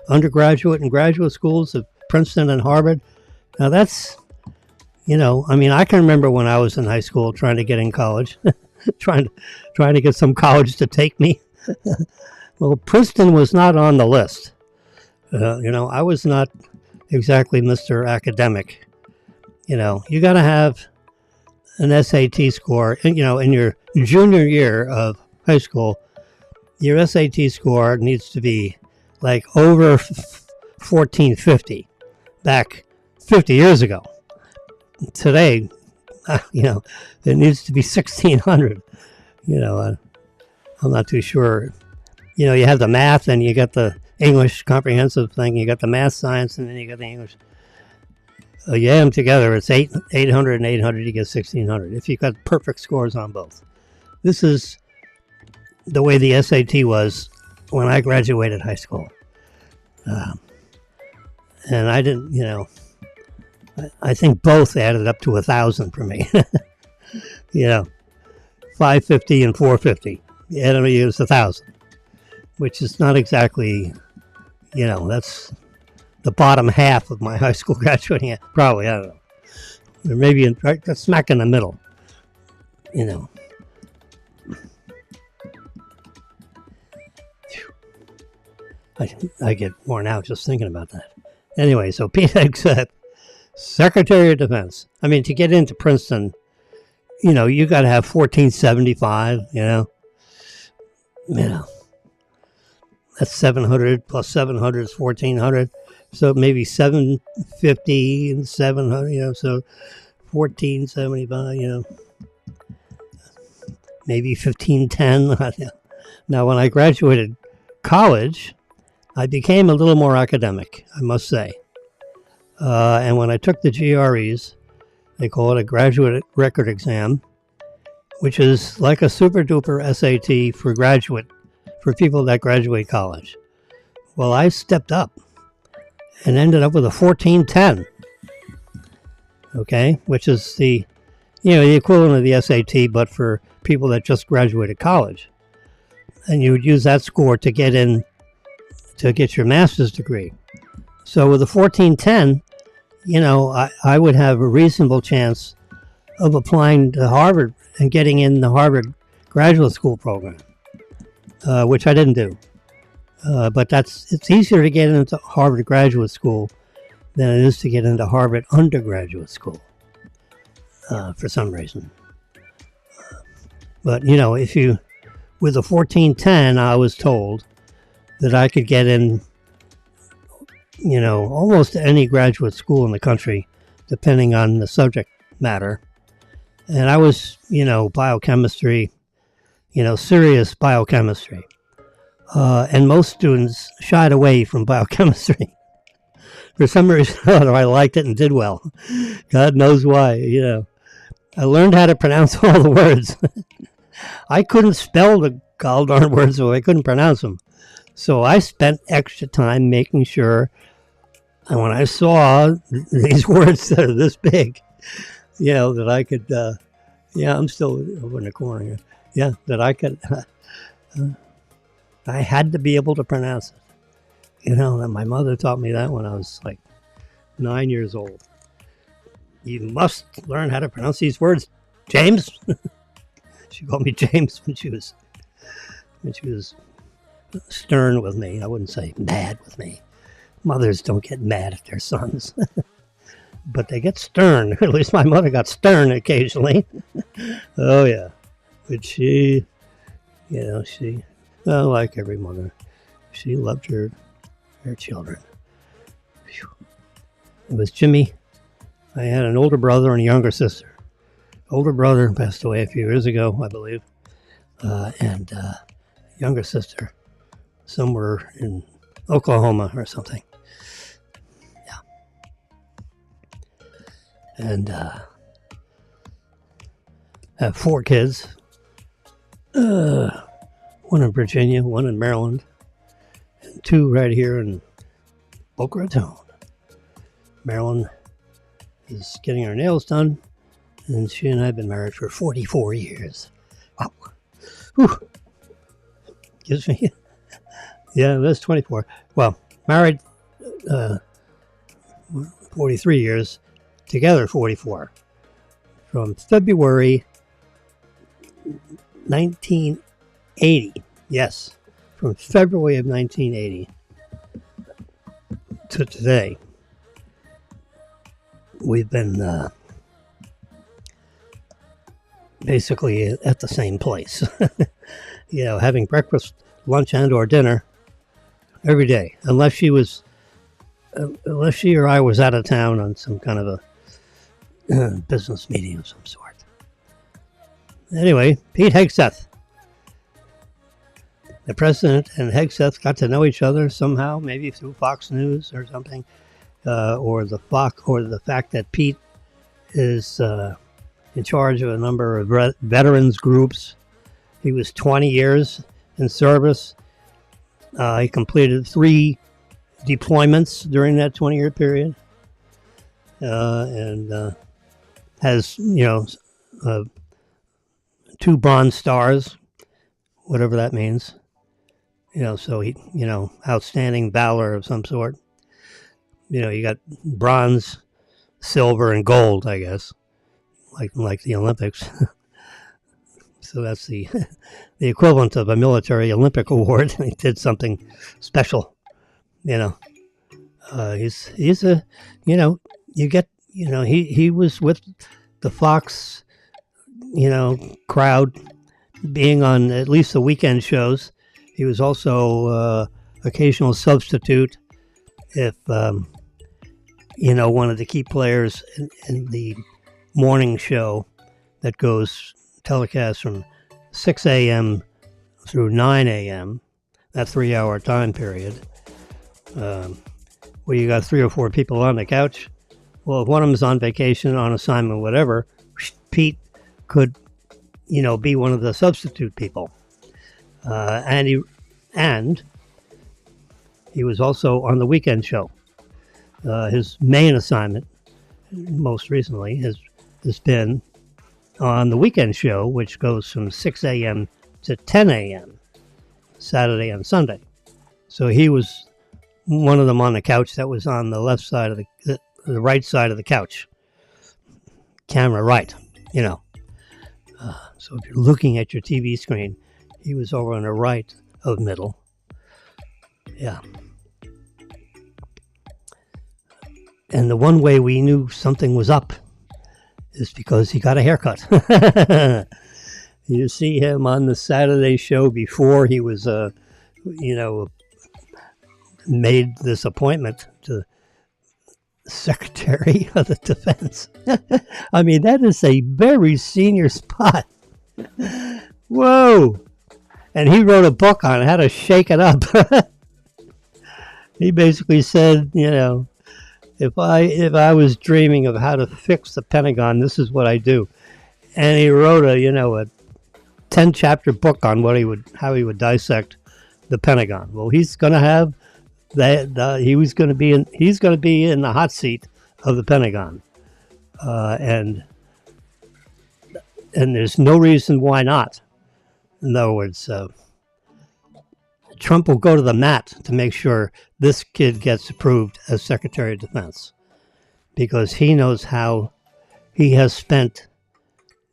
undergraduate and graduate schools of Princeton and Harvard. Now that's, I can remember when I was in high school trying to get in college, trying to get some college to take me. Well, Princeton was not on the list. I was not exactly Mr. Academic. You got to have an SAT score, in your junior year of high school. Your SAT score needs to be like over 1450 back 50 years ago. Today, it needs to be 1600. I'm not too sure. You have the math and you got the English comprehensive thing. You got the math, science, and then you got the English. You add them together, it's 800 and 800, you get 1600. If you got perfect scores on both. This is the way the SAT was when I graduated high school. And I didn't, I think both added up to 1,000 for me. 550 and 450. You add them, it's 1,000, which is not exactly, that's the bottom half of my high school graduating. Probably, I don't know. Or maybe right smack in the middle, I get worn out just thinking about that. Anyway, so Pete Hegseth, Secretary of Defense. I mean, to get into Princeton, you got to have 1475, That's 700 plus 700 is 1400. So maybe 750 and 700, so 1475, maybe 1510. Now, when I graduated college, I became a little more academic, I must say. And when I took the GREs, they call it a graduate record exam, which is like a super duper SAT for people that graduate college. Well, I stepped up and ended up with a 1410. Okay, which is the equivalent of the SAT, but for people that just graduated college. And you would use that score to get your master's degree. So with a 1410, I would have a reasonable chance of applying to Harvard and getting in the Harvard graduate school program, which I didn't do. But it's easier to get into Harvard graduate school than it is to get into Harvard undergraduate school, for some reason. But, with a 1410, I was told that I could get in, almost any graduate school in the country, depending on the subject matter. And I was, biochemistry, serious biochemistry. And most students shied away from biochemistry. For some reason or other, I liked it and did well. God knows why, I learned how to pronounce all the words. I couldn't spell the gall darn words, so I couldn't pronounce them. So I spent extra time making sure, and when I saw these words that are this big, that I could, I'm still over in the corner here. Yeah, that I could, I had to be able to pronounce it. And my mother taught me that when I was like 9 years old. You must learn how to pronounce these words, James. She called me James when she was and she was stern with me. I wouldn't say mad with me. Mothers don't get mad at their sons, but they get stern. At least my mother got stern occasionally. Oh, yeah. But she, like every mother, she loved her children. Whew. It was Jimmy. I had an older brother and a younger sister. Older brother passed away a few years ago, I believe, and younger sister somewhere in Oklahoma or something. Yeah. And have 4 kids. One in Virginia, one in Maryland, and 2 right here in Boca Raton. Marilyn is getting her nails done, and she and I have been married for 44 years. Wow. Whew. Gives me... Yeah, that's 24. Well, married 43 years, together 44. From February 1980. Yes, from February of 1980 to today, we've been basically at the same place. Having breakfast, lunch, and or dinner every day, unless she or I was out of town on some kind of a business meeting of some sort. Anyway, Pete Hegseth. The president and Hegseth got to know each other somehow, maybe through Fox News or something, or the fact that Pete is in charge of a number of veterans groups. He was 20 years in service. He completed 3 deployments during that 20-year period, and has 2 Bronze Stars, whatever that means. So he, outstanding valor of some sort. You got bronze, silver, and gold, I guess, like the Olympics. So that's the equivalent of a military Olympic award. He did something special, He's a, he was with the Fox, crowd, being on at least the weekend shows. He was also occasional substitute if, one of the key players in the morning show that goes telecast from 6 a.m. through 9 a.m., that 3-hour time period, where you got 3 or 4 people on the couch. Well, if one of them is on vacation, on assignment, whatever, Pete could, be one of the substitute people. And he was also on the weekend show. His main assignment, most recently, has been on the weekend show, which goes from 6 a.m. to 10 a.m., Saturday and Sunday. So he was one of them on the couch that was on the left side of the right side of the couch. Camera right, So if you're looking at your TV screen, he was over on the right of middle. Yeah. And the one way we knew something was up is because he got a haircut. You see him on the Saturday show before he was, made this appointment to Secretary of the Defense. I mean, that is a very senior spot. Whoa. And he wrote a book on how to shake it up. He basically said, if I was dreaming of how to fix the Pentagon, this is what I do. And he wrote a 10-chapter book on how he would dissect the Pentagon. Well, he's going to have that. He's going to be in the hot seat of the Pentagon, and there's no reason why not. In other words, Trump will go to the mat to make sure this kid gets approved as Secretary of Defense, because he knows how he has spent.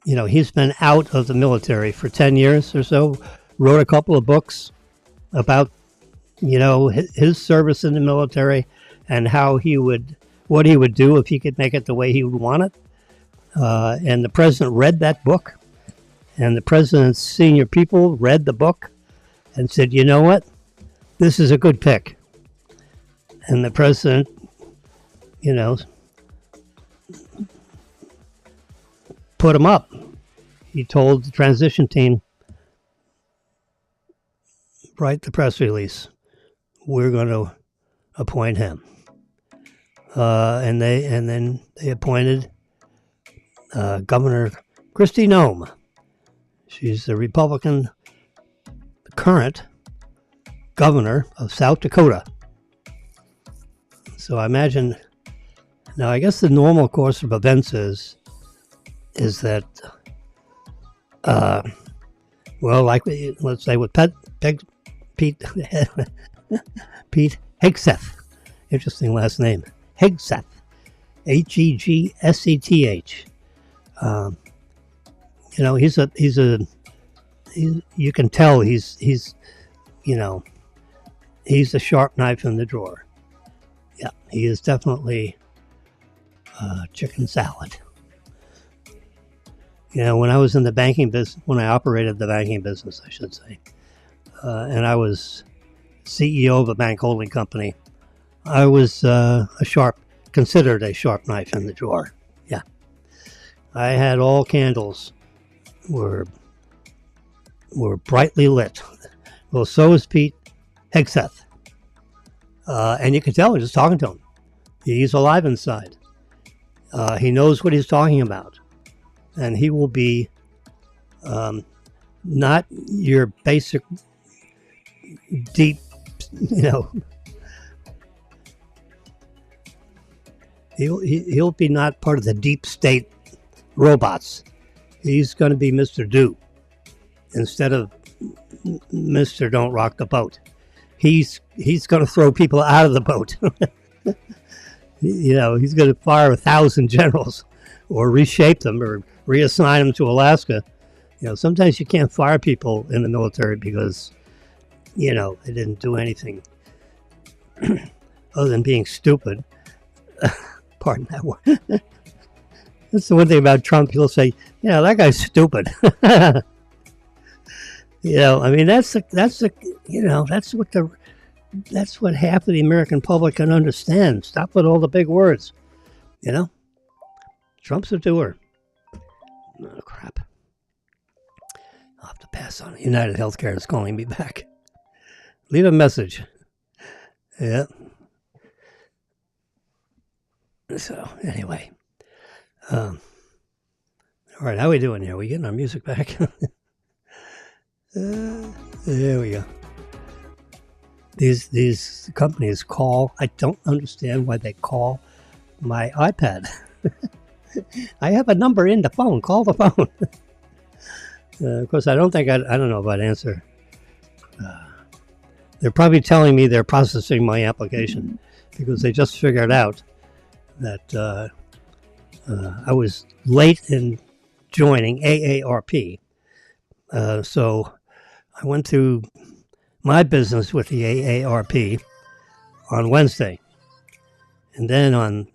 He's been out of the military for 10 years or so, wrote a couple of books about, his service in the military and what he would do if he could make it the way he would want it. And the president read that book, and the president's senior people read the book and said, you know what? This is a good pick. And the president, put him up. He told the transition team, write the press release. We're going to appoint him. And then they appointed Governor Kristi Noem. She's the Republican current governor of South Dakota. So I imagine, now I guess the normal course of events is that, let's say with Pete Hegseth, interesting last name, Hegseth, Hegseth. You can tell he's a sharp knife in the drawer. Yeah, he is definitely chicken salad. When I was in the banking business, when I operated the banking business, I should say, and I was CEO of a bank holding company, I was considered a sharp knife in the drawer. Yeah. I had all candles were brightly lit. Well, so is Pete Hegseth. And you can tell just talking to him. He's alive inside. He knows what he's talking about. And he will be not your basic deep, he'll be not part of the deep state robots. He's going to be Mr. Do instead of Mr. Don't Rock the Boat. He's going to throw people out of the boat. He's going to fire 1,000 generals or reshape them or reassign them to Alaska. Sometimes you can't fire people in the military because, they didn't do anything other than being stupid. Pardon that word. That's the one thing about Trump. He'll say, that guy's stupid. That's what half of the American public can understand. Stop with all the big words. Trump's a doer. Oh, crap. I'll have to pass on it. United Healthcare is calling me back. Leave a message. Yeah. So, anyway. All right, how are we doing here? Are we getting our music back? There we go. These companies call. I don't understand why they call my iPad. I have a number in the phone. Call the phone. Of course, I don't know if I'd answer. They're probably telling me they're processing my application because they just figured out that I was late in joining AARP. So I went to my business with the AARP on Wednesday. And then on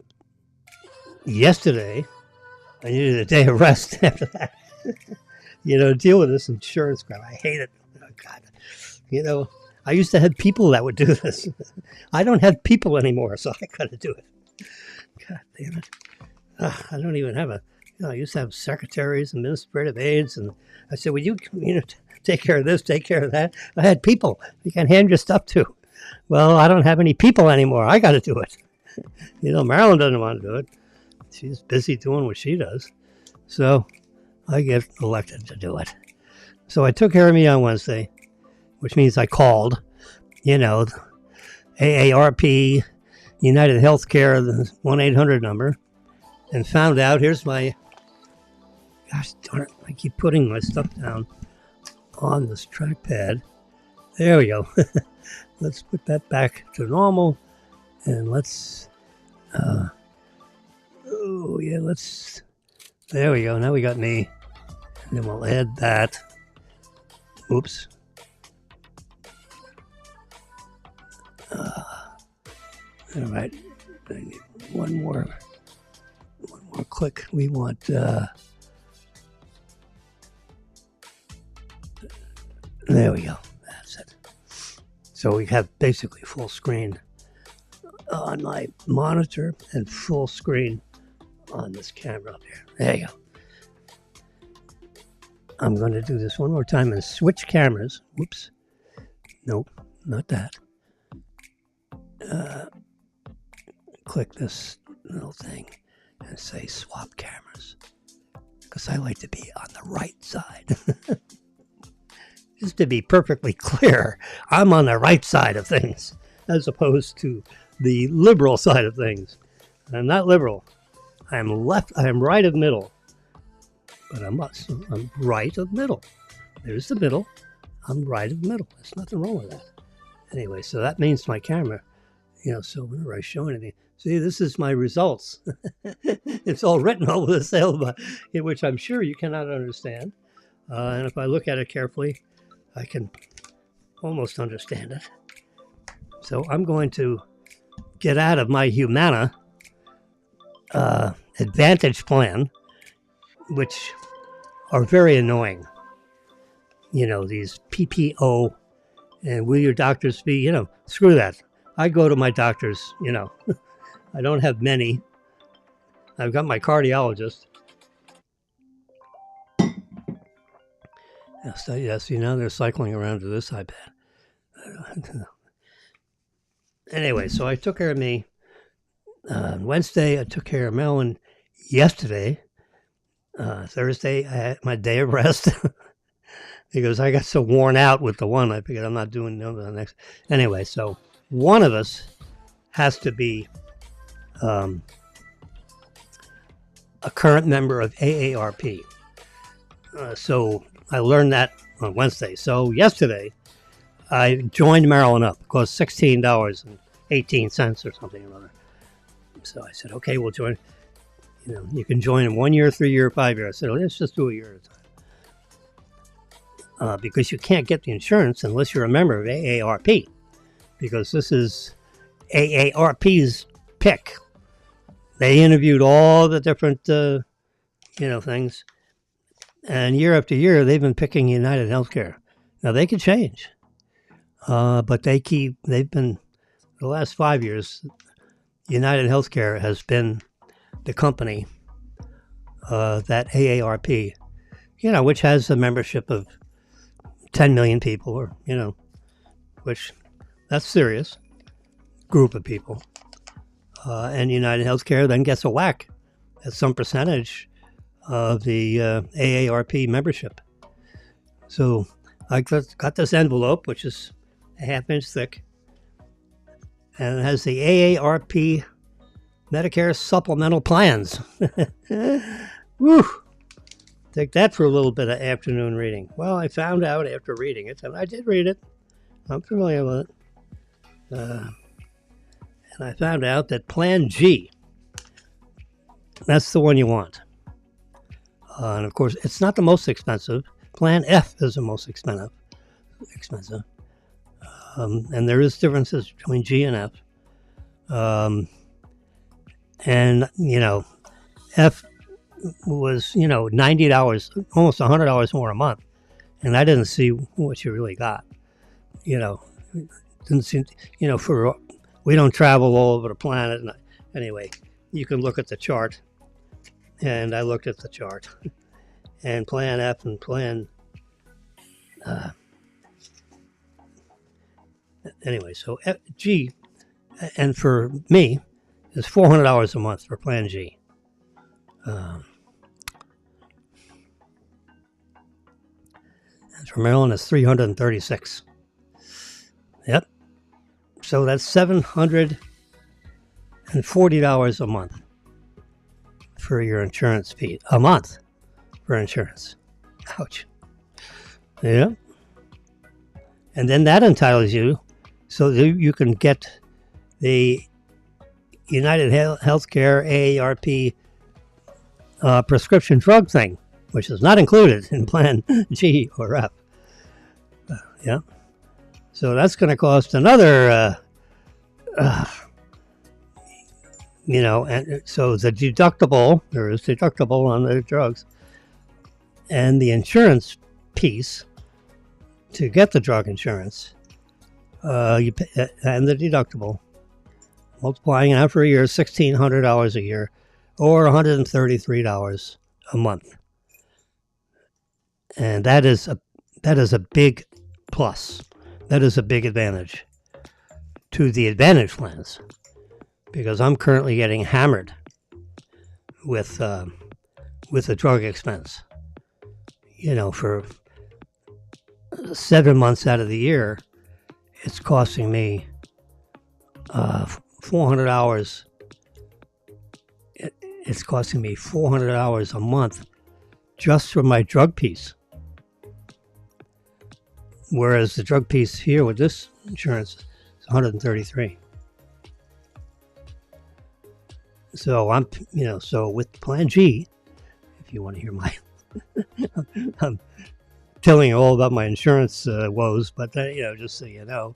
yesterday, I needed a day of rest after that. Deal with this insurance crap. I hate it. Oh, God. I used to have people that would do this. I don't have people anymore, so I got to do it. God damn it. I don't even have I used to have secretaries, administrative aides, and I said, would you take care of this, take care of that? I had people you can hand your stuff to. Well, I don't have any people anymore. I got to do it. Marilyn doesn't want to do it. She's busy doing what she does. So I get elected to do it. So I took care of me on Wednesday, which means I called, AARP, United Healthcare, the 1-800 number, and found out, here's my, gosh darn it, I keep putting my stuff down on this trackpad. There we go. Let's put that back to normal, and let's, there we go. Now we got me, and then we'll add that. Oops. All right. I need one more click. We want there we go. That's it. So we have basically full screen on my monitor and full screen on this camera up here. There you go. I'm going to do this one more time and switch cameras. Whoops. Nope, not that. Click this little thing and say swap cameras, because I like to be on the right side. Just to be perfectly clear, I'm on the right side of things as opposed to the liberal side of things. I'm not liberal. I'm left. I am right of middle, but I'm right of middle. There's the middle. I'm right of middle. There's nothing wrong with that. Anyway, so that means my camera, so whenever I show anything, see, this is my results. It's all written over the sale, which I'm sure you cannot understand. And if I look at it carefully, I can almost understand it. So I'm going to get out of my Humana Advantage plan, which are very annoying. These PPO and will your doctors be, screw that. I go to my doctors, I don't have many. I've got my cardiologist. Yes, they're cycling around to this iPad. Anyway, so I took care of me Wednesday. I took care of Marilyn yesterday. Thursday, I had my day of rest. Because I got so worn out with the one, I figured I'm not doing the next. Anyway, so one of us has to be a current member of AARP. So I learned that on Wednesday. So yesterday, I joined Marilyn up. It cost $16.18 or something or other. So I said, okay, we'll join. You can join in 1 year, 3 year, 5 years. I said, let's just do a year at a time. Because you can't get the insurance unless you're a member of AARP. Because this is AARP's pick. They interviewed all the different, things. And year after year, they've been picking United Healthcare. Now, they could change. But they've been, the last 5 years, United Healthcare has been the company that AARP, which has a membership of 10 million people, or, which that's serious group of people. And United Healthcare then gets a whack at some percentage of the AARP membership. So I got this envelope, which is a half-inch thick, and it has the AARP Medicare supplemental plans. Woo! Take that for a little bit of afternoon reading. Well, I found out after reading it, and I did read it. I'm familiar with it. And I found out that Plan G, that's the one you want. And of course, it's not the most expensive. Plan F is the most expensive. And there is differences between G and F. And, F was, $90, almost $100 more a month. And I didn't see what you really got. Didn't seem, we don't travel all over the planet. Anyway, you can look at the chart. And I looked at the chart. And Plan F and Plan... anyway, so G, and for me, is $400 a month for Plan G. And for Maryland, it's $336. Yep. So that's $740 a month for your insurance fee. A month for insurance. Ouch. Yeah. And then that entitles you so that you can get the United Healthcare AARP prescription drug thing, which is not included in Plan G or F. Yeah. So that's going to cost another you know, and so the deductible, there is deductible on the drugs, and the insurance piece to get the drug insurance, you pay, and the deductible, multiplying it out for a year, $1,600 a year, or $133 a month, and that is a big plus. That is a big advantage to the Advantage plans, because I'm currently getting hammered with the drug expense. You know, for 7 months out of the year, it's costing me 400 hours. It's costing me 400 hours a month just for my drug piece. Whereas the drug piece here with this insurance is 133. So so with Plan G, if you want to hear my, I'm telling you all about my insurance woes, but just so you know,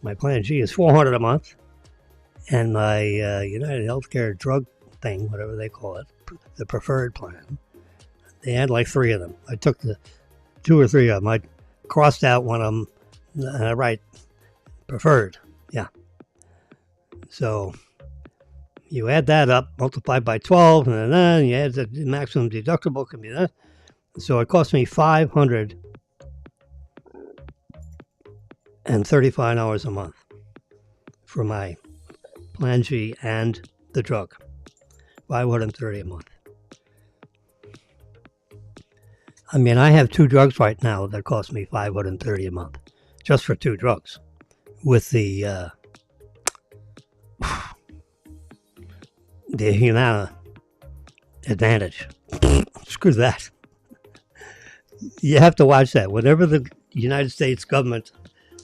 my Plan G is $400 a month, and my United Healthcare drug thing, whatever they call it, the preferred plan, they had like 3 of them. I took the 2 or 3 of them. I crossed out one of them, and I write preferred. Yeah. So you add that up, multiply by 12, and then you add the maximum deductible can be that. So it cost me $535 a month for my Plan G and the drug. $530 a month. I mean, I have 2 drugs right now that cost me $530 a month, just for 2 drugs, with the Humana Advantage. Screw that. You have to watch that. Whatever the United States government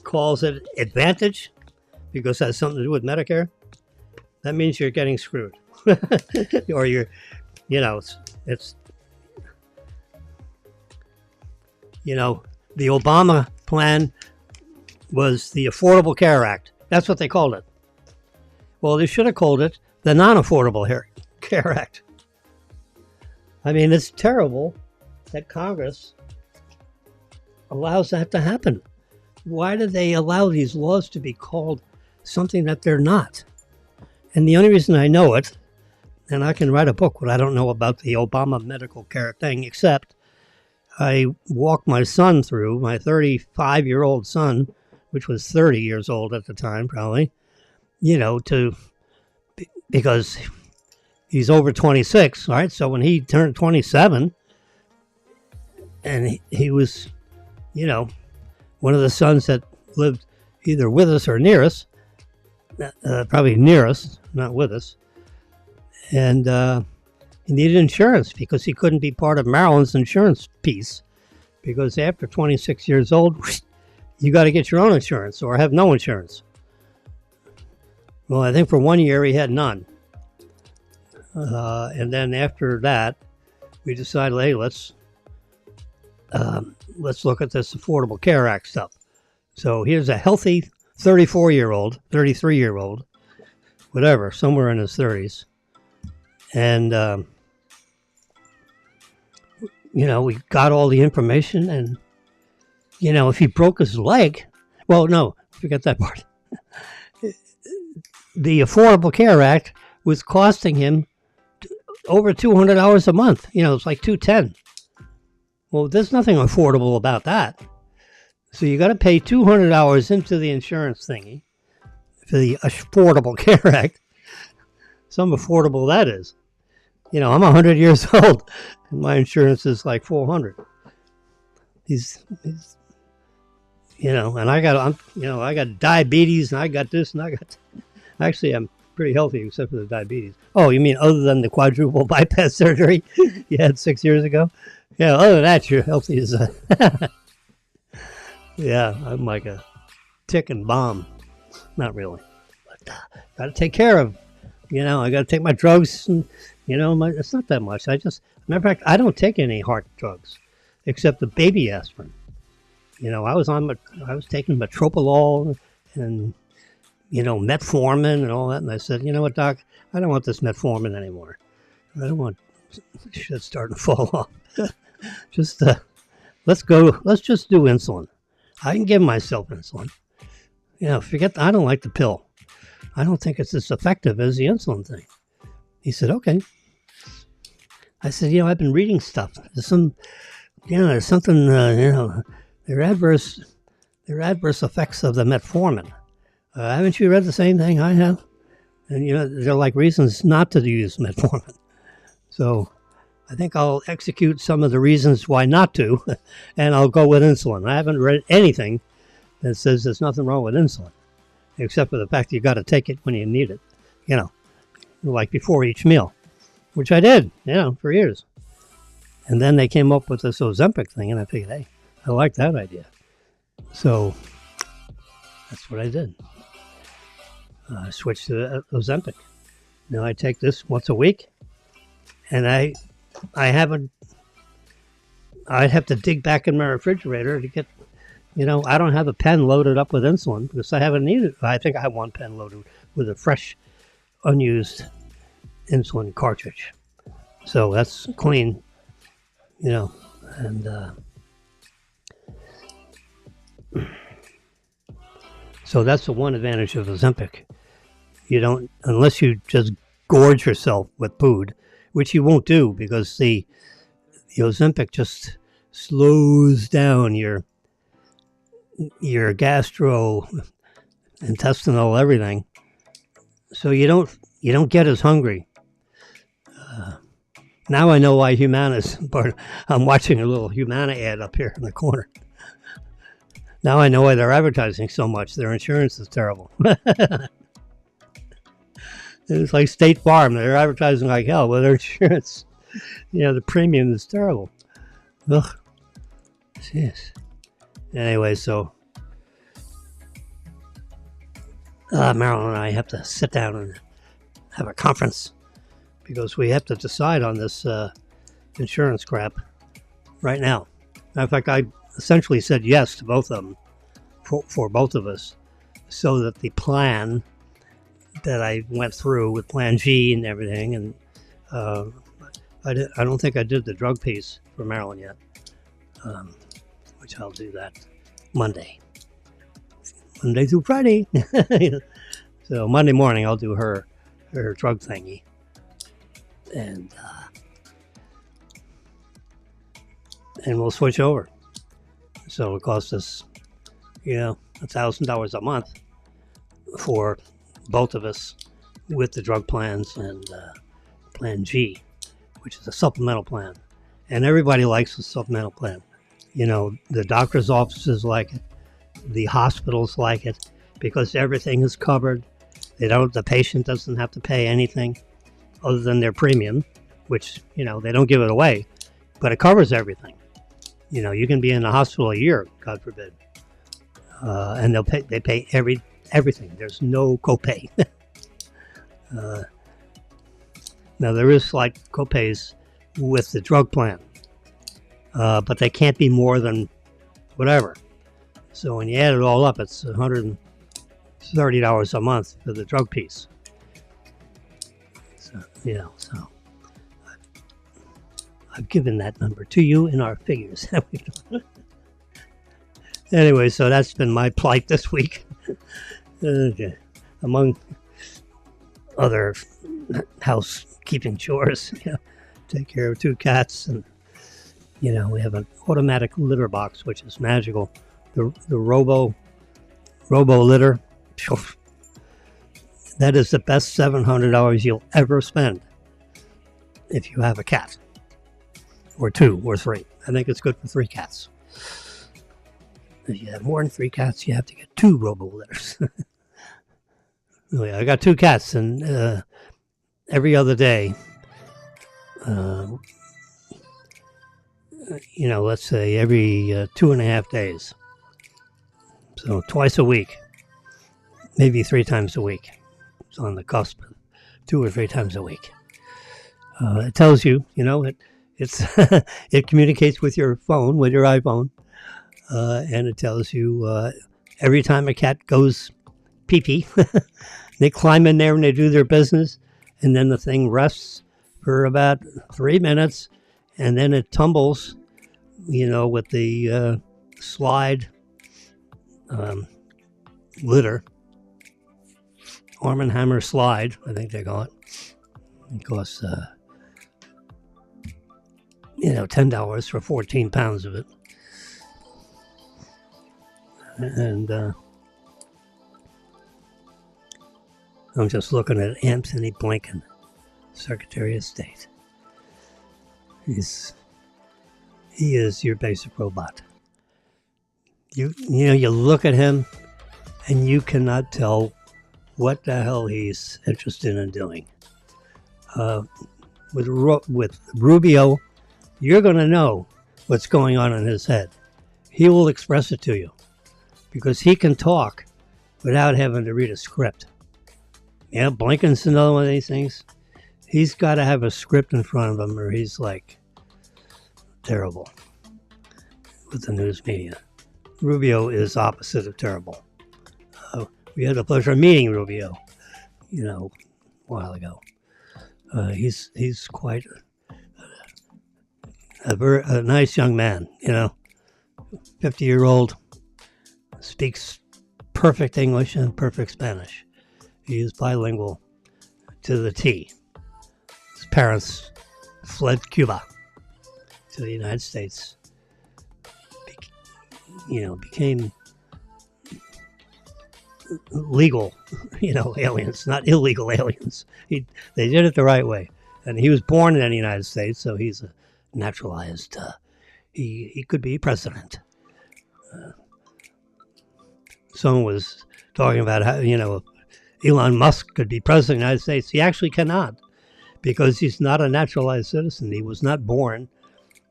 calls it Advantage, because it has something to do with Medicare, that means you're getting screwed. Or you're, it's the Obama plan was the Affordable Care Act. That's what they called it. Well, they should have called it the Non-Affordable Care Act. I mean, it's terrible that Congress allows that to happen. Why do they allow these laws to be called something that they're not? And the only reason I know it, and I can write a book what I don't know about the Obama medical care thing, except I walked my son through, my 35-year-old son, which was 30 years old at the time, probably, because he's over 26, right? So when he turned 27, and he was, one of the sons that lived either with us or near us, probably near us, not with us, and he needed insurance because he couldn't be part of Maryland's insurance piece, because after 26 years old, you got to get your own insurance or have no insurance. Well, I think for 1 year he had none. And then after that, we decided, hey, let's look at this Affordable Care Act stuff. So here's a healthy 34-year-old, 33-year-old, whatever, somewhere in his 30s. And, we got all the information, and, if he broke his leg, well, no, forget that part. The Affordable Care Act was costing him over $200 a month. It's like $210. Well, there's nothing affordable about that. So you got to pay $200 into the insurance thingy for the Affordable Care Act. Some affordable that is. I'm 100 years old, and my insurance is like $400. He's and I got diabetes, and I got this, and I got. Actually, I'm pretty healthy except for the diabetes. Oh, you mean other than the quadruple bypass surgery you had 6 years ago? Yeah, other than that, you're healthy as a... Yeah, I'm like a ticking bomb. Not really. But got to take care of. I got to take my drugs. And, it's not that much. Matter of fact, I don't take any heart drugs except the baby aspirin. I was taking metoprolol and metformin and all that. And I said, you know what, Doc, I don't want this metformin anymore. I don't want shit starting to fall off. Just let's just do insulin. I can give myself insulin. I don't like the pill. I don't think it's as effective as the insulin thing. He said, okay. I said, I've been reading stuff. There's something, they're adverse effects of the metformin. Haven't you read the same thing I have? And, they're like reasons not to use metformin. So I think I'll execute some of the reasons why not to, and I'll go with insulin. I haven't read anything that says there's nothing wrong with insulin, except for the fact that you got to take it when you need it, like before each meal, which I did, for years. And then they came up with this Ozempic thing, and I figured, hey, I like that idea. So that's what I did. I switched to Ozempic. Now I take this once a week, and I'd have to dig back in my refrigerator to get, I don't have a pen loaded up with insulin because I haven't needed. I think I have one pen loaded with a fresh, unused insulin cartridge. So that's clean, and so that's the one advantage of Ozempic. You don't, unless you just gorge yourself with food, which you won't do because the Ozempic just slows down your gastrointestinal everything, so you don't get as hungry. Now I know why Humana's. But I'm watching a little Humana ad up here in the corner. Now I know why they're advertising so much. Their insurance is terrible. It's like State Farm. They're advertising like hell with their insurance. The premium is terrible. Ugh. Jeez. Anyway, so Marilyn and I have to sit down and have a conference because we have to decide on this insurance crap right now. Matter of fact, I essentially said yes to both of them for both of us, so that the plan that I went through with Plan G and everything, and I don't think I did the drug piece for Marilyn yet, which I'll do that Monday through Friday. So Monday morning I'll do her drug thingy, and we'll switch over. So it'll cost us, $1,000 a month for both of us with the drug plans and Plan G, which is a supplemental plan. And everybody likes the supplemental plan. The doctor's offices like it, the hospitals like it, because everything is covered. The patient doesn't have to pay anything other than their premium, which, they don't give it away, but it covers everything. You can be in the hospital a year, God forbid, and they pay everything. There's no copay. Now there is like copays with the drug plan, but they can't be more than whatever. So when you add it all up, it's $130 a month for the drug piece. So, so I've given that number to you in our figures. Anyway, so that's been my plight this week. Okay. Among other housekeeping chores, take care of 2 cats, and we have an automatic litter box, which is magical. The Robo litter, that is the best $700 you'll ever spend if you have a cat, or 2 or 3. I think it's good for 3 cats. If you have more than 3 cats, you have to get 2 Robo litters. I got 2 cats, and every other day, let's say every 2.5 days. So twice a week, maybe 3 times a week. It's on the cusp of 2 or 3 times a week. It tells you, it's it communicates with your phone, with your iPhone, and it tells you every time a cat goes pee-pee. They climb in there and they do their business, and then the thing rests for about 3 minutes, and then it tumbles, with the slide litter, Arm & Hammer slide, I think they call it. It costs, $10 for 14 pounds of it. And I'm just looking at Anthony Blinken, Secretary of State. He is your basic robot. You look at him and you cannot tell what the hell he's interested in doing. With Rubio, you're going to know what's going on in his head. He will express it to you because he can talk without having to read a script. Yeah, Blinken's another one of these things. He's got to have a script in front of him or he's like terrible with the news media. Rubio is opposite of terrible. We had the pleasure of meeting Rubio, a while ago. He's quite a nice young man, 50-year-old, speaks perfect English and perfect Spanish. He is bilingual to the T. His parents fled Cuba to the United States, became legal, aliens, not illegal aliens. They did it the right way. And he was born in the United States, so he's a naturalized, he could be president. Someone was talking about how, Elon Musk could be president of the United States. He actually cannot because he's not a naturalized citizen. He was not born,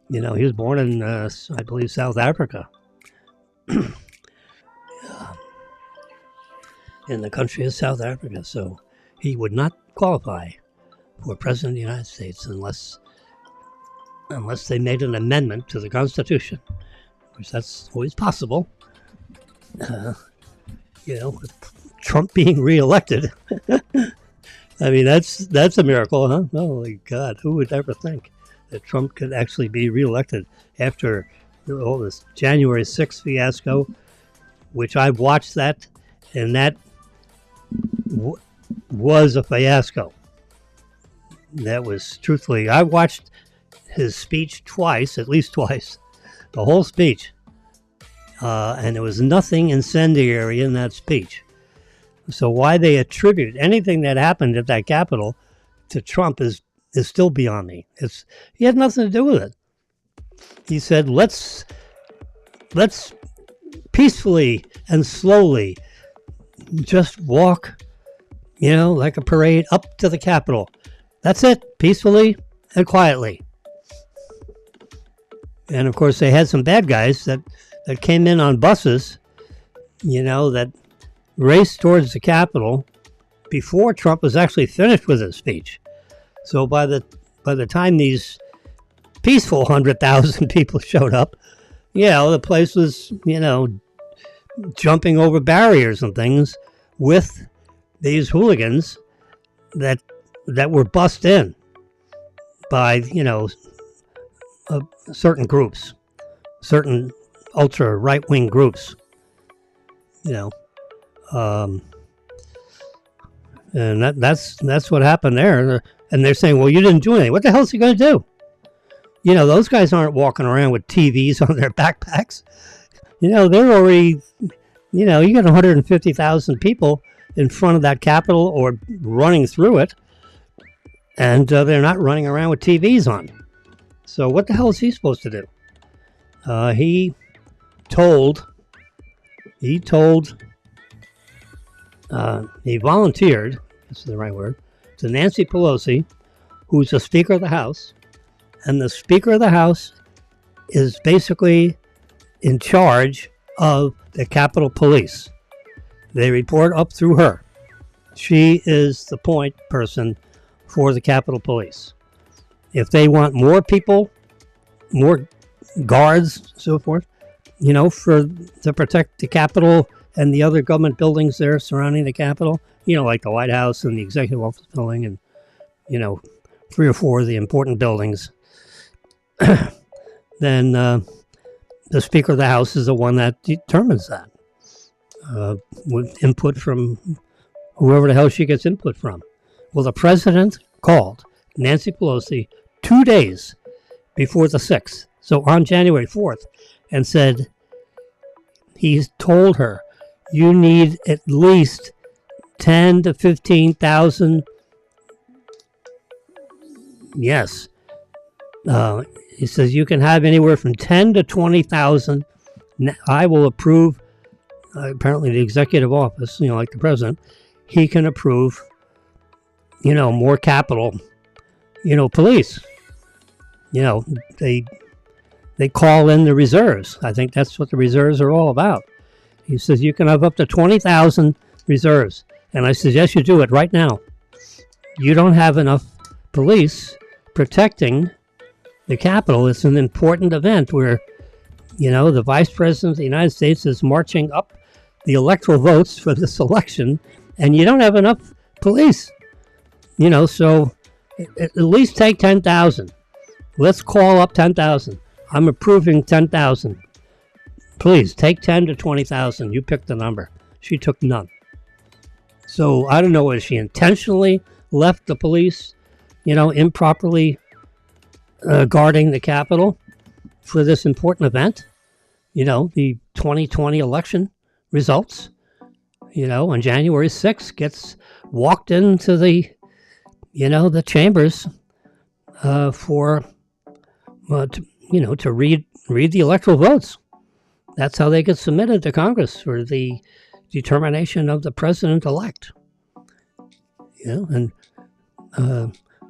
he was born in, I believe, South Africa. In the country of South Africa, so he would not qualify for president of the United States unless they made an amendment to the Constitution, which that's always possible. With Trump being reelected, I mean that's a miracle, huh? Holy God, who would ever think that Trump could actually be reelected after all this January 6th fiasco, which I've watched that, and that was a fiasco. That was, truthfully, I watched his speech twice, at least twice, the whole speech, and there was nothing incendiary in that speech. So why they attribute anything that happened at that Capitol to Trump is still beyond me. He had nothing to do with it. He said, let's peacefully and slowly just walk, like a parade up to the Capitol. That's it, peacefully and quietly. And of course, they had some bad guys that came in on buses, that raced towards the Capitol before Trump was actually finished with his speech. So by the time these peaceful 100,000 people showed up, the place was, jumping over barriers and things with these hooligans that were bussed in by, certain groups, certain ultra right-wing groups, and that's what happened there. And they're saying, well, you didn't do anything. What the hell is he going to do? Those guys aren't walking around with TVs on their backpacks. They're already, you got 150,000 people in front of that Capitol or running through it, and they're not running around with TVs on. So what the hell is he supposed to do? He volunteered, this is the right word, to Nancy Pelosi, who's the Speaker of the House, and the Speaker of the House is basically in charge of the Capitol Police. They report up through her. She is the point person for the Capitol Police. If they want more people, more guards, so forth, to protect the Capitol and the other government buildings there surrounding the Capitol, like the White House and the Executive Office Building and, 3 or 4 of the important buildings, then the Speaker of the House is the one that determines that with input from whoever the hell she gets input from. Well, the president called Nancy Pelosi 2 days before the 6th, so on January 4th, and said, he told her, you need at least 10 to 15,000. Yes. He says you can have anywhere from 10 to 20,000. I will approve. Apparently, the executive office, like the president, he can approve, more Capitol, police. They call in the reserves. I think that's what the reserves are all about. He says you can have up to 20,000 reserves. And I suggest you do it right now. You don't have enough police protecting the Capitol. It's an important event where, the Vice President of the United States is marching up the electoral votes for this election, and you don't have enough police. So at least take 10,000. Let's call up 10,000. I'm approving 10,000. Please take 10 to 20,000. You pick the number. She took none. So I don't know if she intentionally left the police, improperly guarding the Capitol for this important event. The 2020 election results. On January 6th gets walked into the, the chambers for, to read the electoral votes. That's how they get submitted to Congress for the determination of the president-elect. And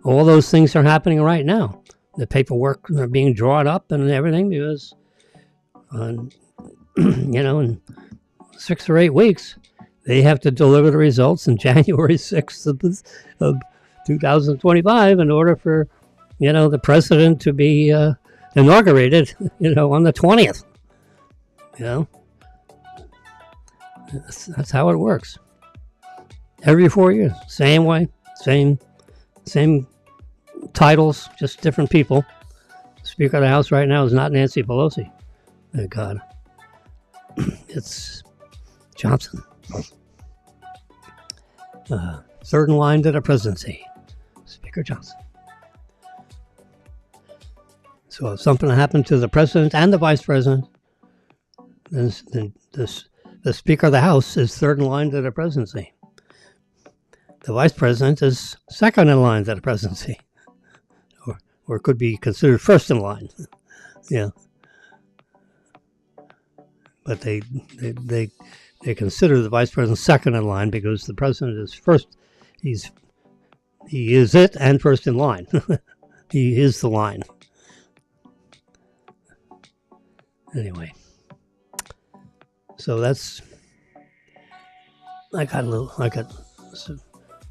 all those things are happening right now. The paperwork are being drawn up and everything because, in 6 or 8 weeks, they have to deliver the results on January 6th of 2025 in order for, the president to be inaugurated, on the 20th. That's how it works. Every 4 years, same way, same titles, just different people. Speaker of the House right now is not Nancy Pelosi. Thank God. It's Johnson. Third in line to the presidency, Speaker Johnson. So if something happened to the president and the vice president, then the Speaker of the House is third in line to the presidency. The vice president is second in line to the presidency, or could be considered first in line. Yeah, but they consider the vice president second in line because the president is first. He is it and first in line. He is the line. Anyway, so that's. I got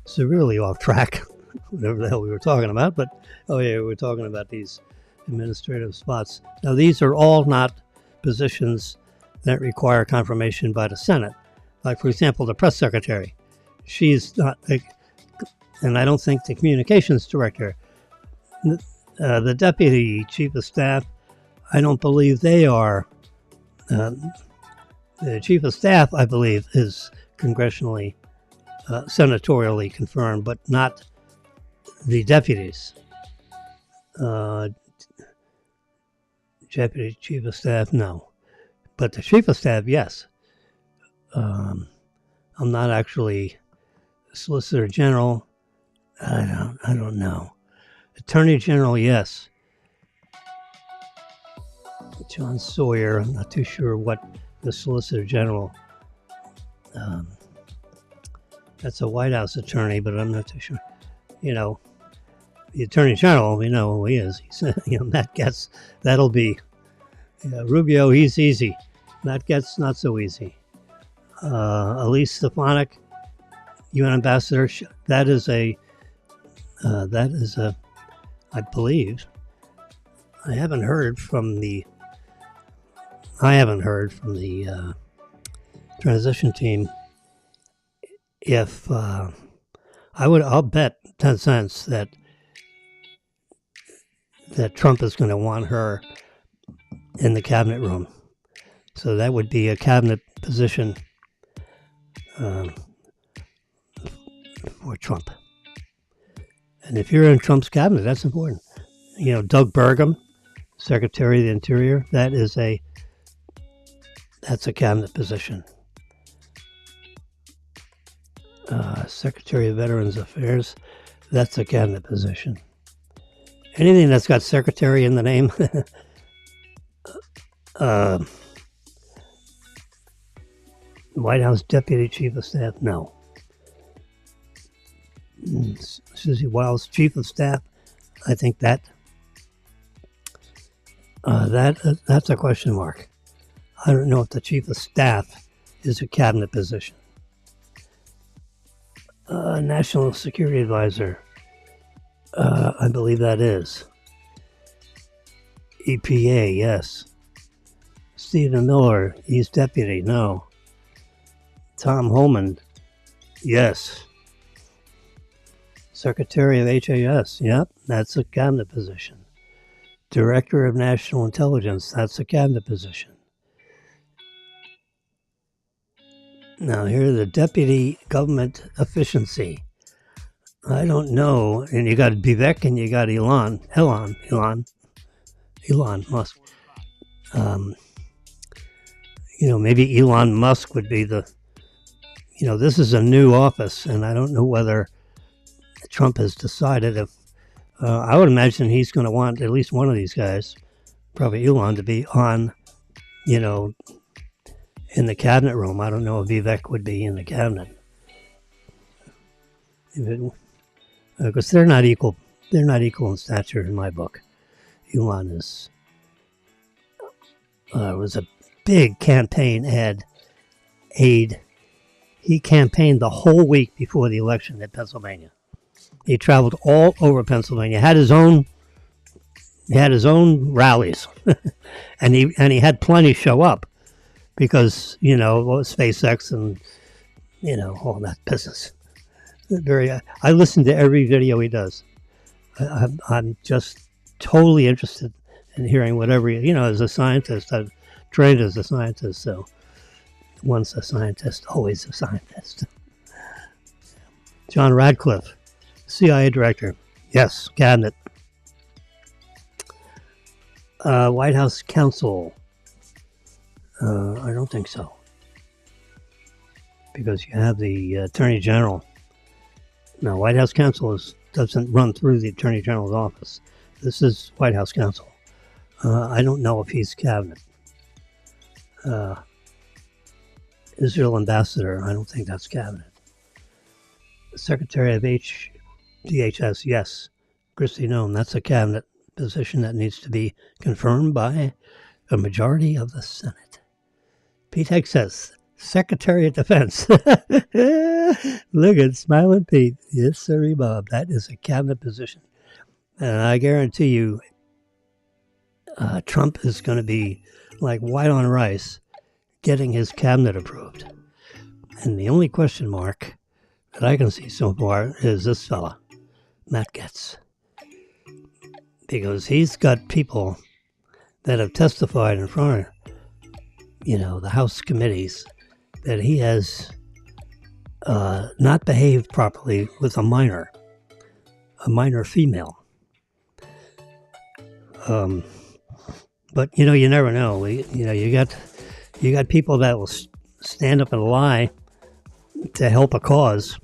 severely off track, whatever the hell we were talking about. But we were talking about these administrative spots. Now, these are all not positions that require confirmation by the Senate. Like, for example, the press secretary. She's not, and I don't think the communications director, the deputy chief of staff, I don't believe they are. The chief of staff, I believe, is congressionally, senatorially confirmed, but not the deputies. Deputy chief of staff, no. But the chief of staff, yes. I'm not actually Solicitor General. I don't know. Attorney General, yes. John Sawyer, I'm not too sure what the Solicitor General. That's a White House attorney, but I'm not too sure. The Attorney General, we know who he is. He's, Matt Gaetz, that'll be. Rubio, he's easy. Matt Gaetz, not so easy. Elise Stefanik, UN Ambassador, that is a, I believe, I haven't heard from the transition team, if I'll bet 10 cents that Trump is going to want her in the cabinet room. So that would be a cabinet position for Trump. And if you're in Trump's cabinet, that's important. You know, Doug Burgum, Secretary of the Interior, that's a cabinet position. Secretary of Veterans Affairs, that's a cabinet position. Anything that's got secretary in the name, White House Deputy Chief of Staff, no. Susie Wiles, Chief of Staff, I think that's a question mark. I don't know if the Chief of Staff is a cabinet position. National Security Advisor, I believe that is. EPA, yes. Stephen Miller, he's deputy, no. Tom Homan, yes. Secretary of HAS, yep, that's a cabinet position. Director of National Intelligence, that's a cabinet position. Now, here's the Deputy Government Efficiency. I don't know. And you got Vivek and you got Elon Musk. Maybe Elon Musk would be this is a new office, and I don't know whether Trump has decided if, I would imagine he's going to want at least one of these guys, probably Elon, to be on, in the cabinet room. I don't know if Vivek would be in the cabinet. Because they're not equal. They're not equal in stature in my book. Elon was a big campaign aide. He campaigned the whole week before the election in Pennsylvania. He traveled all over Pennsylvania. Had his own rallies, and he had plenty show up because SpaceX and all that business. I listen to every video he does. I'm just totally interested in hearing whatever as a scientist. I've trained as a scientist, so once a scientist, always a scientist. John Radcliffe, CIA director. Yes, cabinet. White House counsel. I don't think so. Because you have the Attorney General. Now, White House counsel doesn't run through the Attorney General's office. This is White House counsel. I don't know if he's cabinet. Israel ambassador, I don't think that's cabinet. Secretary of DHS, yes. Kristi Noem, that's a cabinet position that needs to be confirmed by a majority of the Senate. Pete Hegg says, Secretary of Defense. Look at smiling Pete. Yes, sir, Bob. That is a cabinet position. And I guarantee you, Trump is going to be like white on rice getting his cabinet approved. And the only question mark that I can see so far is this fella, Matt Gaetz. Because he's got people that have testified in front of, the House committees that he has not behaved properly with a minor female. But you never know. You got people that will stand up and lie to help a cause.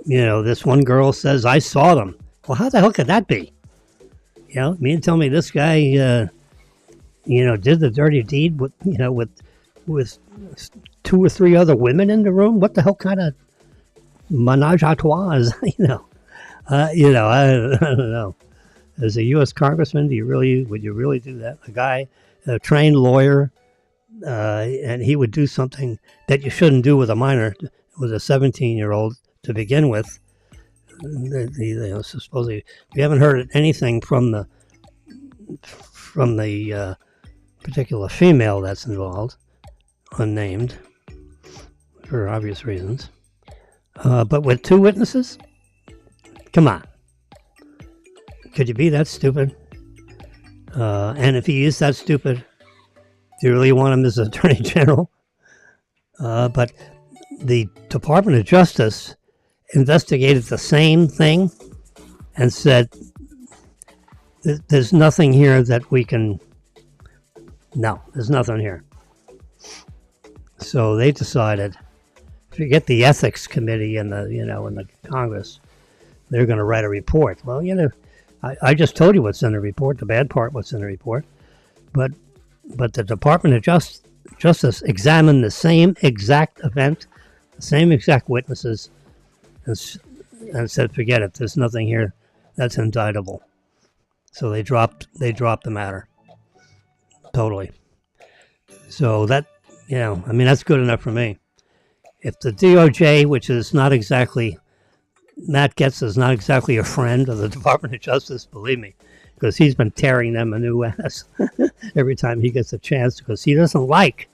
This one girl says, "I saw them." Well, how the hell could that be? Tell me this guy, did the dirty deed with 2 or 3 other women in the room. What the hell kind of menage a trois is? I don't know. As a U.S. congressman, would you really do that? A guy, a trained lawyer, and he would do something that you shouldn't do with a minor, with a 17-year-old to begin with. Supposedly, we haven't heard anything from the particular female that's involved. unnamed for obvious reasons. But with 2 witnesses? Come on. Could you be that stupid? And if he is that stupid, do you really want him as Attorney General? But the Department of Justice investigated the same thing and said, there's nothing here that we can... No, there's nothing here. So they decided, forget the ethics committee in the Congress, they're going to write a report. Well, I just told you what's in the report, the bad part, what's in the report. But the Department of Justice examined the same exact event, the same exact witnesses, and said, forget it, there's nothing here that's indictable. So they dropped the matter. Totally. So that, that's good enough for me. If the DOJ, which is not exactly, Matt Gaetz is not exactly a friend of the Department of Justice, believe me, because he's been tearing them a new ass every time he gets a chance, because he doesn't like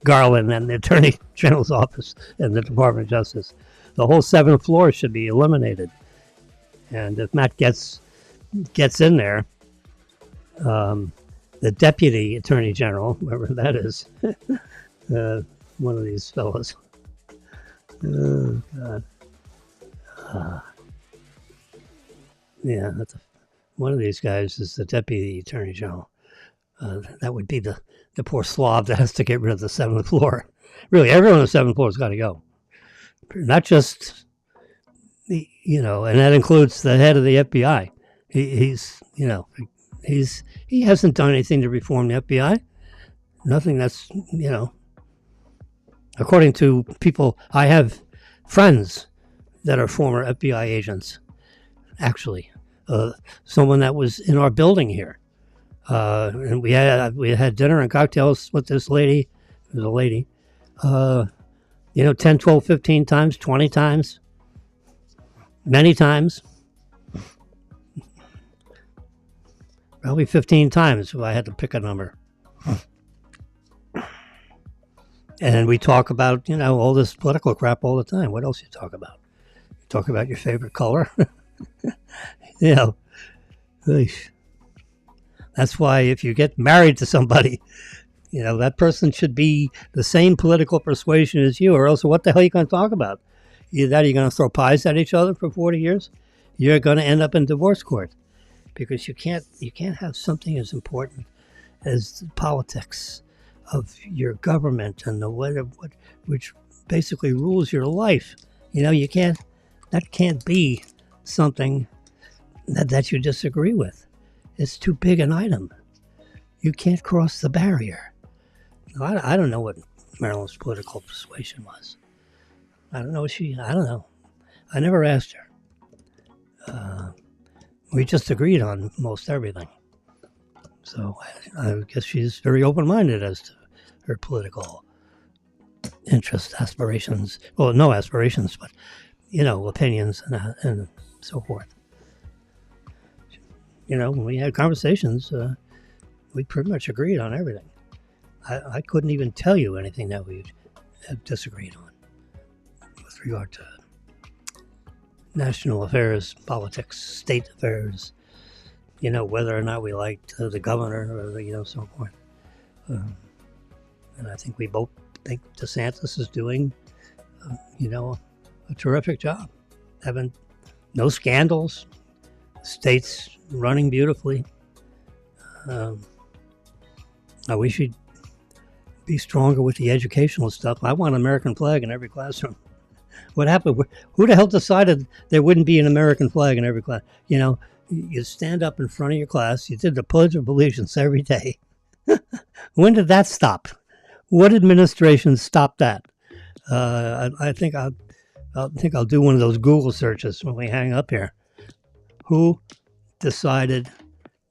Garland and the Attorney General's office and the Department of Justice. The whole 7th floor should be eliminated. And if Matt gets in there, the Deputy Attorney General, whoever that is, one of these fellows. Oh, God. Yeah, one of these guys is the Deputy Attorney General. That would be the poor slob that has to get rid of the 7th floor. Really, everyone on the 7th floor has got to go. Not just, and that includes the head of the FBI. He hasn't done anything to reform the FBI. Nothing that's, according to people, I have friends that are former FBI agents, actually. Someone that was in our building here. And we had dinner and cocktails with this lady. It was a lady. 10, 12, 15 times, 20 times. Many times. Probably 15 times if I had to pick a number. And we talk about, all this political crap all the time. What else you talk about? You talk about your favorite color. That's why if you get married to somebody, that person should be the same political persuasion as you, or else what the hell are you going to talk about? Either that or you're going to throw pies at each other for 40 years. You're going to end up in divorce court. Because you can't have something as important as the politics of your government and which basically rules your life. That can't be something that you disagree with. It's too big an item. You can't cross the barrier. I don't know what Marilyn's political persuasion was. I don't know. I don't know. I never asked her. We just agreed on most everything. So I guess she's very open-minded as to her political interests, aspirations. Well, no aspirations, but, opinions and so forth. When we had conversations, we pretty much agreed on everything. I couldn't even tell you anything that we have disagreed on with regard to national affairs, politics, state affairs, whether or not we liked the governor or, so forth. And I think we both think DeSantis is doing, a terrific job. Having no scandals, state's running beautifully. I wish he'd be stronger with the educational stuff. I want an American flag in every classroom. What happened? Who the hell decided there wouldn't be an American flag in every class? You stand up in front of your class. You did the Pledge of Allegiance every day. When did that stop? What administration stopped that? I think I'll do one of those Google searches when we hang up here. Who decided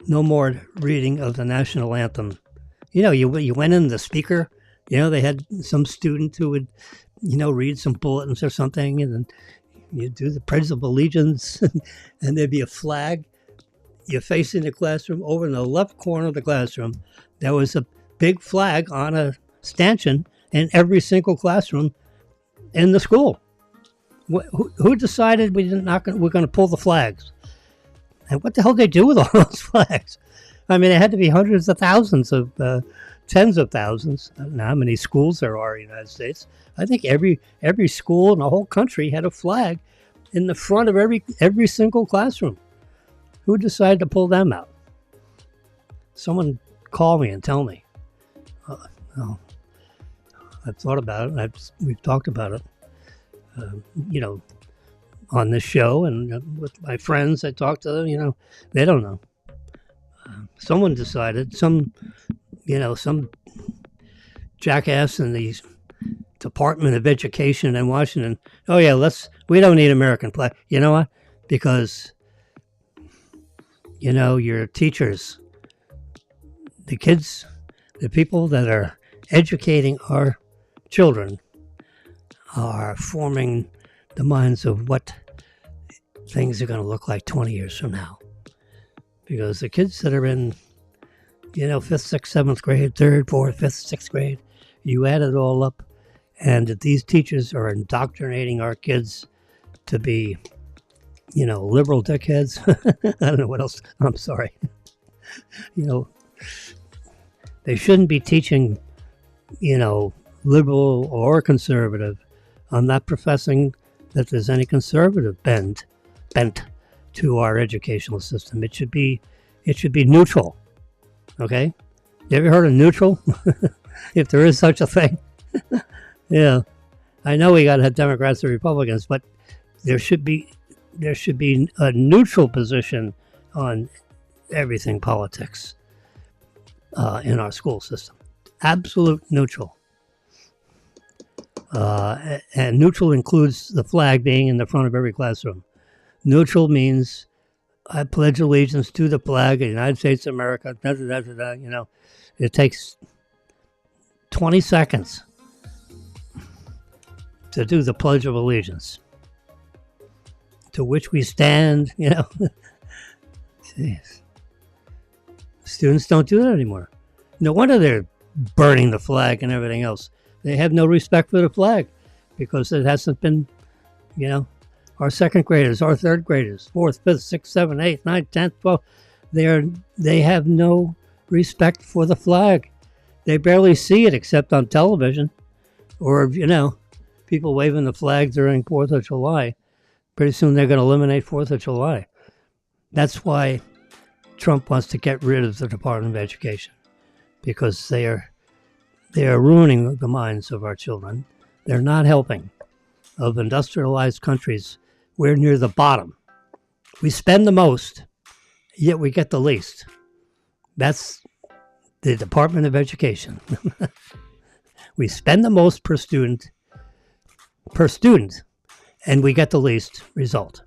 no more reading of the national anthem? You went in the speaker. They had some student who would, read some bulletins or something, and then you do the Pledge of Allegiance, and there'd be a flag. You're facing the classroom. Over in the left corner of the classroom, there was a big flag on a stanchion. in every single classroom in the school. Who decided we're going to pull the flags? And what the hell did they do with all those flags? I mean, it had to be hundreds of thousands of, tens of thousands. I don't know how many schools there are in the United States. I think every school in the whole country had a flag in the front of every single classroom. Who decided to pull them out? Someone call me and tell me. No. I've thought about it. We've talked about it, on this show, and with my friends. I talk to them. They don't know. Someone decided. Some jackass in the Department of Education in Washington. Oh yeah, we don't need American flag. You know what? Because your teachers, the kids, the people that are educating our children are forming the minds of what things are going to look like 20 years from now. Because the kids that are in, 5th, 6th, 7th grade, 3rd, 4th, 5th, 6th grade, you add it all up, and these teachers are indoctrinating our kids to be, liberal dickheads. I don't know what else. I'm sorry. They shouldn't be teaching, liberal or conservative. I'm not professing that there's any conservative bent to our educational system. It should be neutral. Okay? You ever heard of neutral? If there is such a thing. Yeah. I know we got to have Democrats and Republicans, but there should be a neutral position on everything politics in our school system. Absolute neutral. And neutral includes the flag being in the front of every classroom. Neutral means I pledge allegiance to the flag of the United States of America. It takes 20 seconds to do the Pledge of Allegiance, to which we stand. Jeez. Students don't do that anymore. No wonder they're burning the flag and everything else. They have no respect for the flag because it hasn't been, our second graders, our third graders, 4th, 5th, 6th, 7th, 8th, 9th, 10th, 12th. They have no respect for the flag. They barely see it except on television or, people waving the flag during 4th of July. Pretty soon they're going to eliminate 4th of July. That's why Trump wants to get rid of the Department of Education, because they are ruining the minds of our children. They're not helping. Of industrialized countries, we're near the bottom. We spend the most, yet we get the least. That's the Department of Education. We spend the most per student, and we get the least result.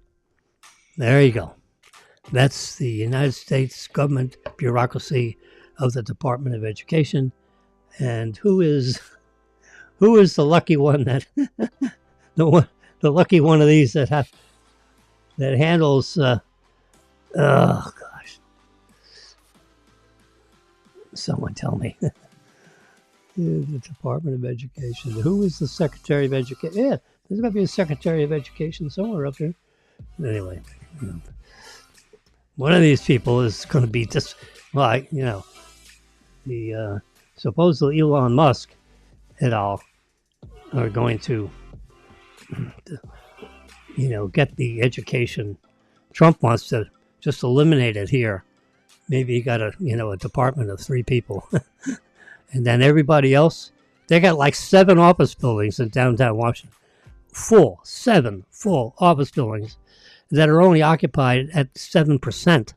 There you go. That's the United States government bureaucracy of the Department of Education. And who is the lucky one that the lucky one of these that handles oh gosh, someone tell me. The Department of Education. Who is the Secretary of Education? Yeah, there's got to be a Secretary of Education somewhere up there. Anyway, one of these people is going to be just like the supposedly Elon Musk et al. Are going to, get the education. Trump wants to just eliminate it here. Maybe he got a department of 3 people. And then everybody else, they got like 7 office buildings in downtown Washington. 7 full office buildings that are only occupied at 7%.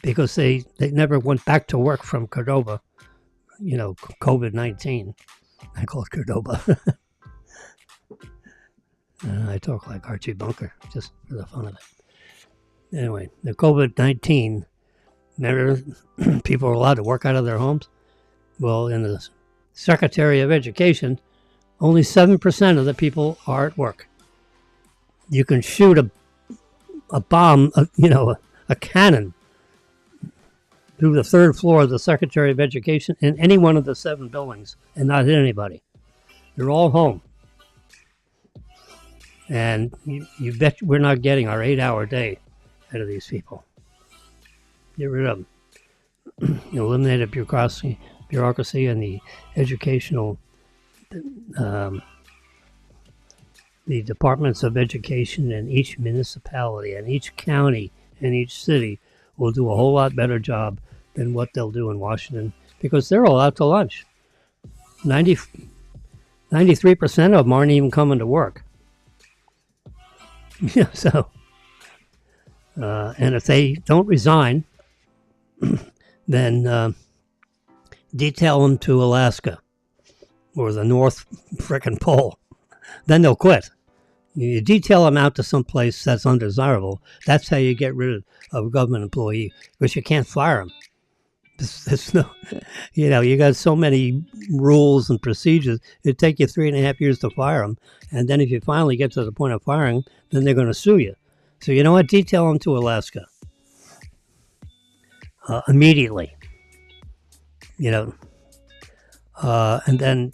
Because they never went back to work from Cordoba, COVID-19. I call it Cordoba. I talk like Archie Bunker, just for the fun of it. Anyway, the COVID-19, never people are allowed to work out of their homes. Well, in the Secretary of Education, only 7% of the people are at work. You can shoot a bomb, a cannon to the third floor of the Secretary of Education in any one of the 7 buildings and not hit anybody. They're all home. And you bet we're not getting our 8-hour day out of these people. Get rid of them. Eliminate a bureaucracy and the educational, the departments of education in each municipality and each county and each city will do a whole lot better job than what they'll do in Washington, because they're all out to lunch. 93% of them aren't even coming to work. Yeah, so, and if they don't resign, then detail them to Alaska or the North frickin' Pole. Then they'll quit. You detail them out to some place that's undesirable. That's how you get rid of a government employee, because you can't fire them. There's no, you got so many rules and procedures. It'd take you 3.5 years to fire them. And then if you finally get to the point of firing them, then they're going to sue you. So you know what? Detail them to Alaska. Immediately. And then,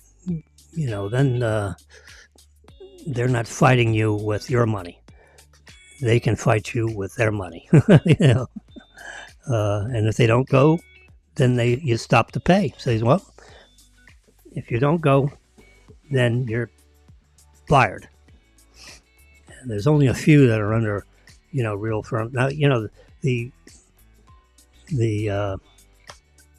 they're not fighting you with your money. They can fight you with their money. And if they don't go, then you stop the pay. Says, well, if you don't go, then you're fired. And there's only a few that are under, real firm. Now, the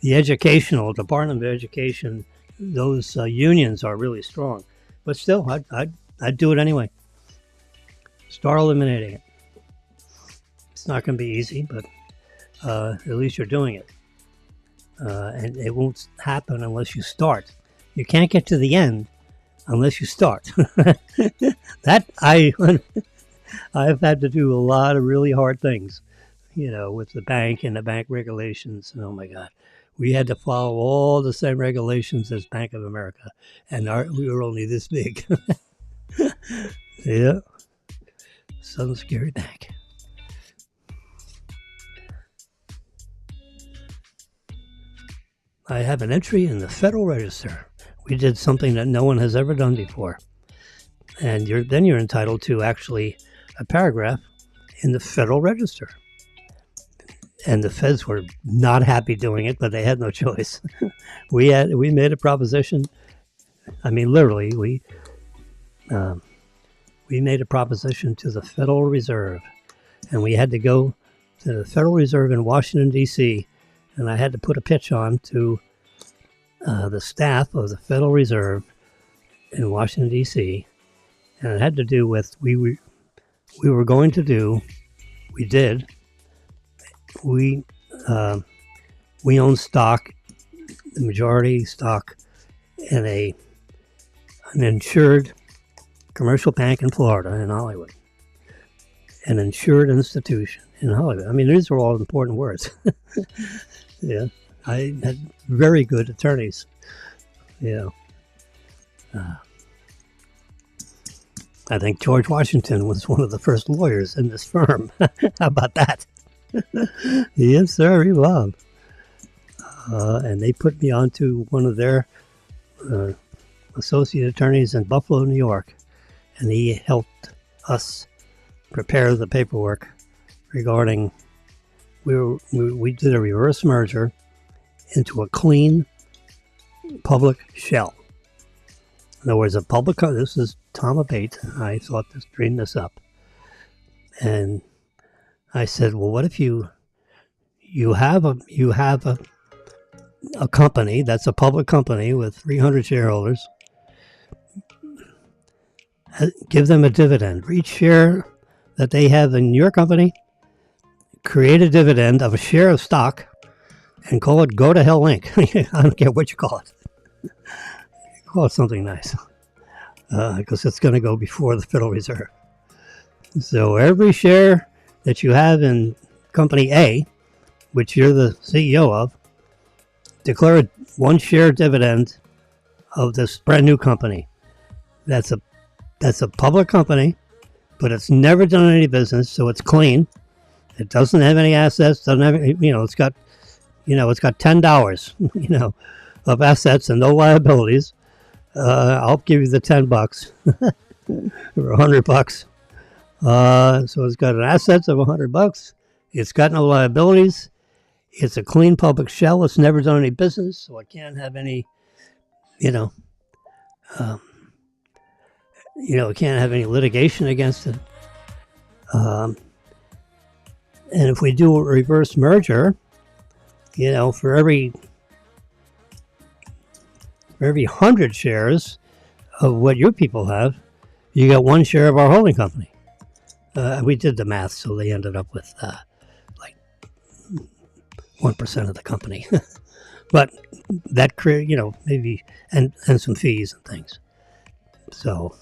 educational Department of Education, those unions are really strong. But still, I'd do it anyway. Start eliminating it. It's not going to be easy, but at least you're doing it. And it won't happen unless you start. You can't get to the end unless you start. I've had to do a lot of really hard things, with the bank and the bank regulations. And oh my God, we had to follow all the same regulations as Bank of America, and we were only this big. Yeah, some scary bank. I have an entry in the Federal Register. We did something that no one has ever done before. And then you're entitled to actually a paragraph in the Federal Register. And the feds were not happy doing it, but they had no choice. We made a proposition. I mean, literally, we made a proposition to the Federal Reserve, and we had to go to the Federal Reserve in Washington, D.C., and I had to put a pitch on to the staff of the Federal Reserve in Washington, D.C., and it had to do with we own stock, the majority stock, in an insured commercial bank in Florida, in Hollywood. An insured institution in Hollywood. I mean, these are all important words. Yeah, I had very good attorneys. I think George Washington was one of the first lawyers in this firm. How about that? Yes, sir, he was. And they put me on to one of their associate attorneys in Buffalo, New York, and he helped us prepare the paperwork regarding we did a reverse merger into a clean public shell. In other words, this is Tom Abate. I dreamed this up. And I said, well, what if you have a company that's a public company with 300 shareholders, give them a dividend. For each share that they have in your company, create a dividend of a share of stock and call it Go to Hell Inc. I don't care what you call it. Call it something nice, because it's going to go before the Federal Reserve. So every share that you have in Company A, which you're the CEO of, declare a 1 share dividend of this brand new company. That's a public company, but it's never done any business, so it's clean. It doesn't have any assets, doesn't have, it's got it's got $10, of assets and no liabilities. I'll give you the $10 or $100. So it's got an assets of $100. It's got no liabilities. It's a clean public shell. It's never done any business, so it can't have any, it can't have any litigation against it. And if we do a reverse merger, for every 100 shares of what your people have, you get 1 share of our holding company. We did the math, so they ended up with like 1% of the company. But that maybe and some fees and things. So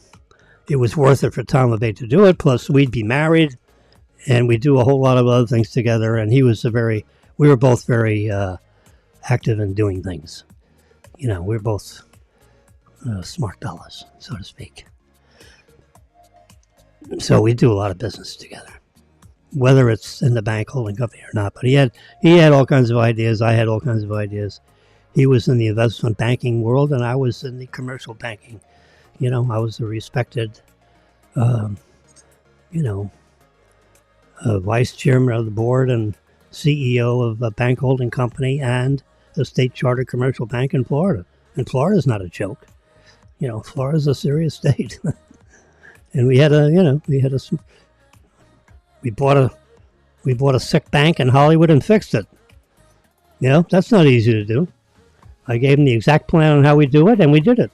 it was worth it for Tom LeBay to do it. Plus, we'd be married, and we'd do a whole lot of other things together. And we were both very active in doing things. We're both smart fellas, so to speak. So we do a lot of business together, whether it's in the bank holding company or not. But he had all kinds of ideas. I had all kinds of ideas. He was in the investment banking world, and I was in the commercial banking. I was a respected, vice chairman of the board and CEO of a bank holding company and a state chartered commercial bank in Florida. And Florida's not a joke. Florida's a serious state. And we bought a sick bank in Hollywood and fixed it. That's not easy to do. I gave him the exact plan on how we do it, and we did it.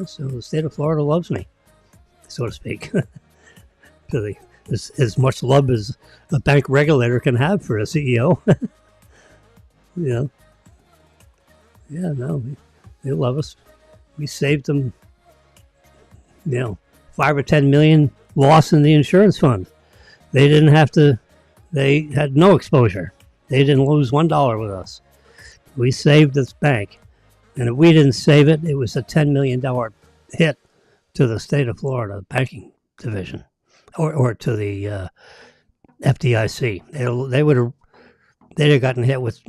So the state of Florida loves me, so to speak. As much love as a bank regulator can have for a CEO. They love us. We saved them, 5 or 10 million loss in the insurance fund. They didn't have to, they had no exposure. They didn't lose $1 with us. We saved this bank. And if we didn't save it, it was a $10 million hit to the state of Florida banking division or to the FDIC. They'd have gotten hit with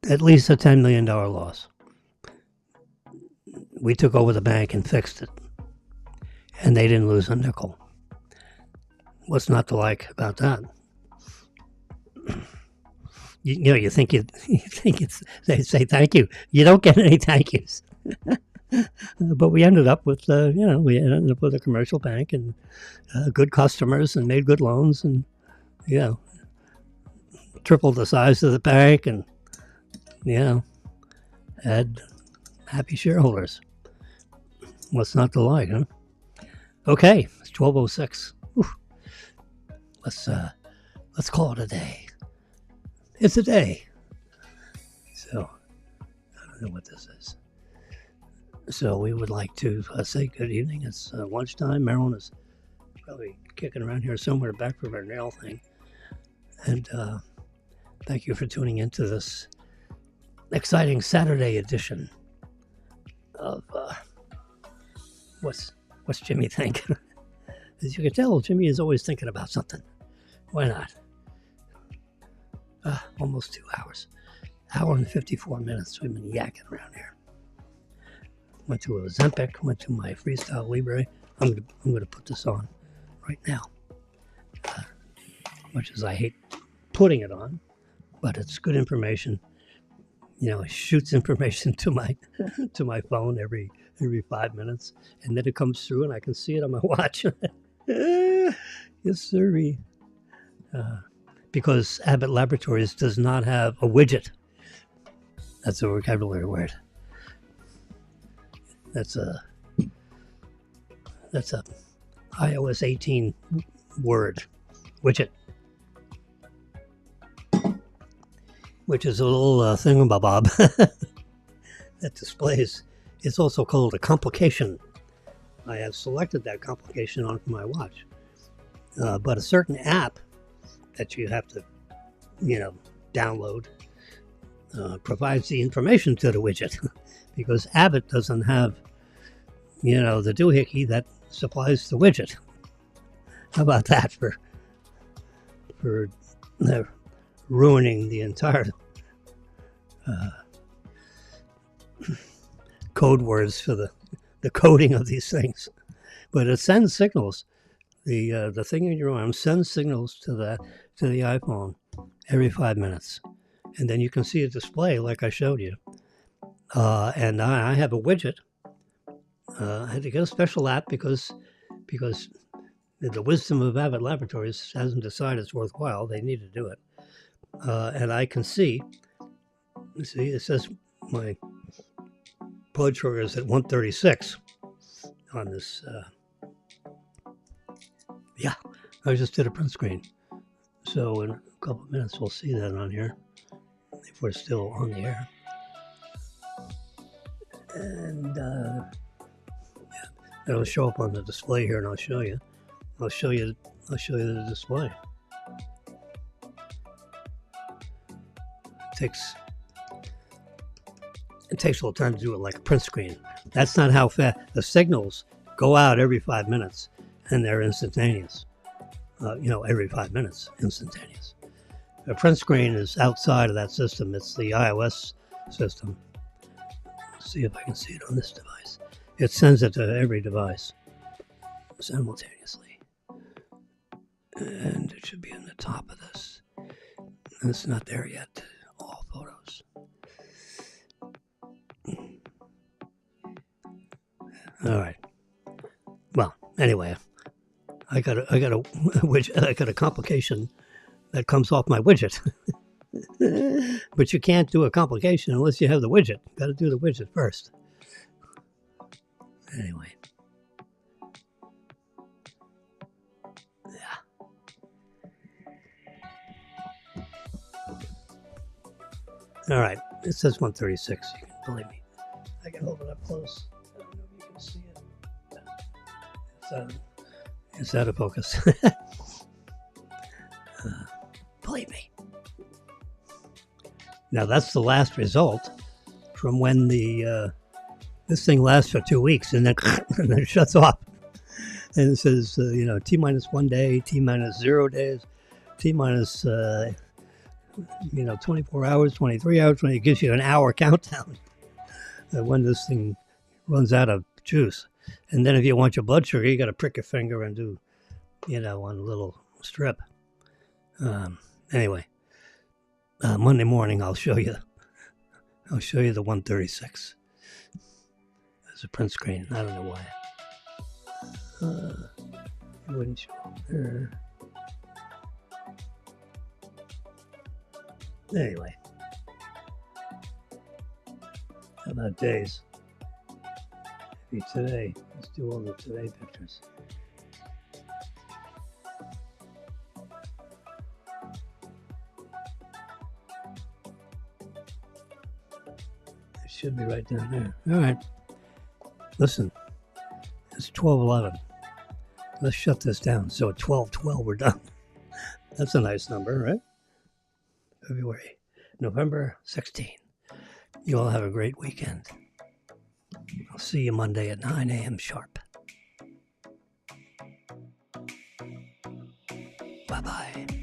at least a $10 million loss. We took over the bank and fixed it. And they didn't lose a nickel. What's not to like about that? You think they say thank you. You don't get any thank yous. But we ended up with a commercial bank and good customers and made good loans and tripled the size of the bank and had happy shareholders. What's not to like, huh? Okay, it's 12:06. Let's call it a day. It's a day. So, I don't know what this is. So we would like to say good evening. It's lunchtime. Marilyn is probably kicking around here somewhere back from her nail thing. And thank you for tuning into this exciting Saturday edition of What's Jimmy Think? As you can tell, Jimmy is always thinking about something. Why not? Almost 2 hours. Hour and 54 minutes we've been yakking around here. Went to Ozempic, went to my Freestyle Libre. I'm gonna put this on right now. Much as I hate putting it on, but it's good information. It shoots information to my phone every 5 minutes, and then it comes through, and I can see it on my watch. Yes, sirree. Because Abbott Laboratories does not have a widget. That's a vocabulary word. That's a iOS 18 word, widget, which is a little thingamabob that displays. It's also called a complication. I have selected that complication onto my watch, but a certain app that you have to, download provides the information to the widget because Abbott doesn't have, the doohickey that supplies the widget. How about that for ruining the entire code words for the coding of these things. But it sends signals. The thing in your arm sends signals to the iPhone every 5 minutes, and then you can see a display like I showed you. And I have a widget. I had to get a special app because the wisdom of Abbott Laboratories hasn't decided it's worthwhile. They need to do it. And I can see, it says my blood sugar is at 136 on this. Yeah, I just did a print screen. So in a couple of minutes, we'll see that on here, if we're still on the air. And it'll show up on the display here, and I'll show you. I'll show you the display. It takes a little time to do it like a print screen. That's not how fast the signals go out every 5 minutes, and they're instantaneous. Every 5 minutes, instantaneous. A print screen is outside of that system. It's the iOS system. Let's see if I can see it on this device. It sends it to every device simultaneously. And it should be in the top of this. And it's not there yet. All photos. All right. Well, anyway, I got a widget. I got a complication that comes off my widget. But you can't do a complication unless you have the widget. You got to do the widget first. Anyway. Yeah. All right. It says 136. You can believe me. I can hold it up close. I don't know if you can see it. It's out of focus. Believe me. Now that's the last result from when this thing lasts for 2 weeks and then it shuts off. And it says, T minus 1 day, T minus 0 days, T minus, 24 hours, 23 hours, it gives you an hour countdown when this thing runs out of juice. And then if you want your blood sugar, you got to prick your finger and do, on a little strip. Anyway. Monday morning, I'll show you the 136. There's a print screen. I don't know why. It wouldn't show up there. Anyway. How about days? Maybe today. Let's do all the today pictures. Should be right down there. All right. Listen, it's 12:11. Let's shut this down. So at 12:12 we're done. That's a nice number, right? November 16th. You all have a great weekend. I'll see you Monday at 9 a.m. sharp. Bye-bye.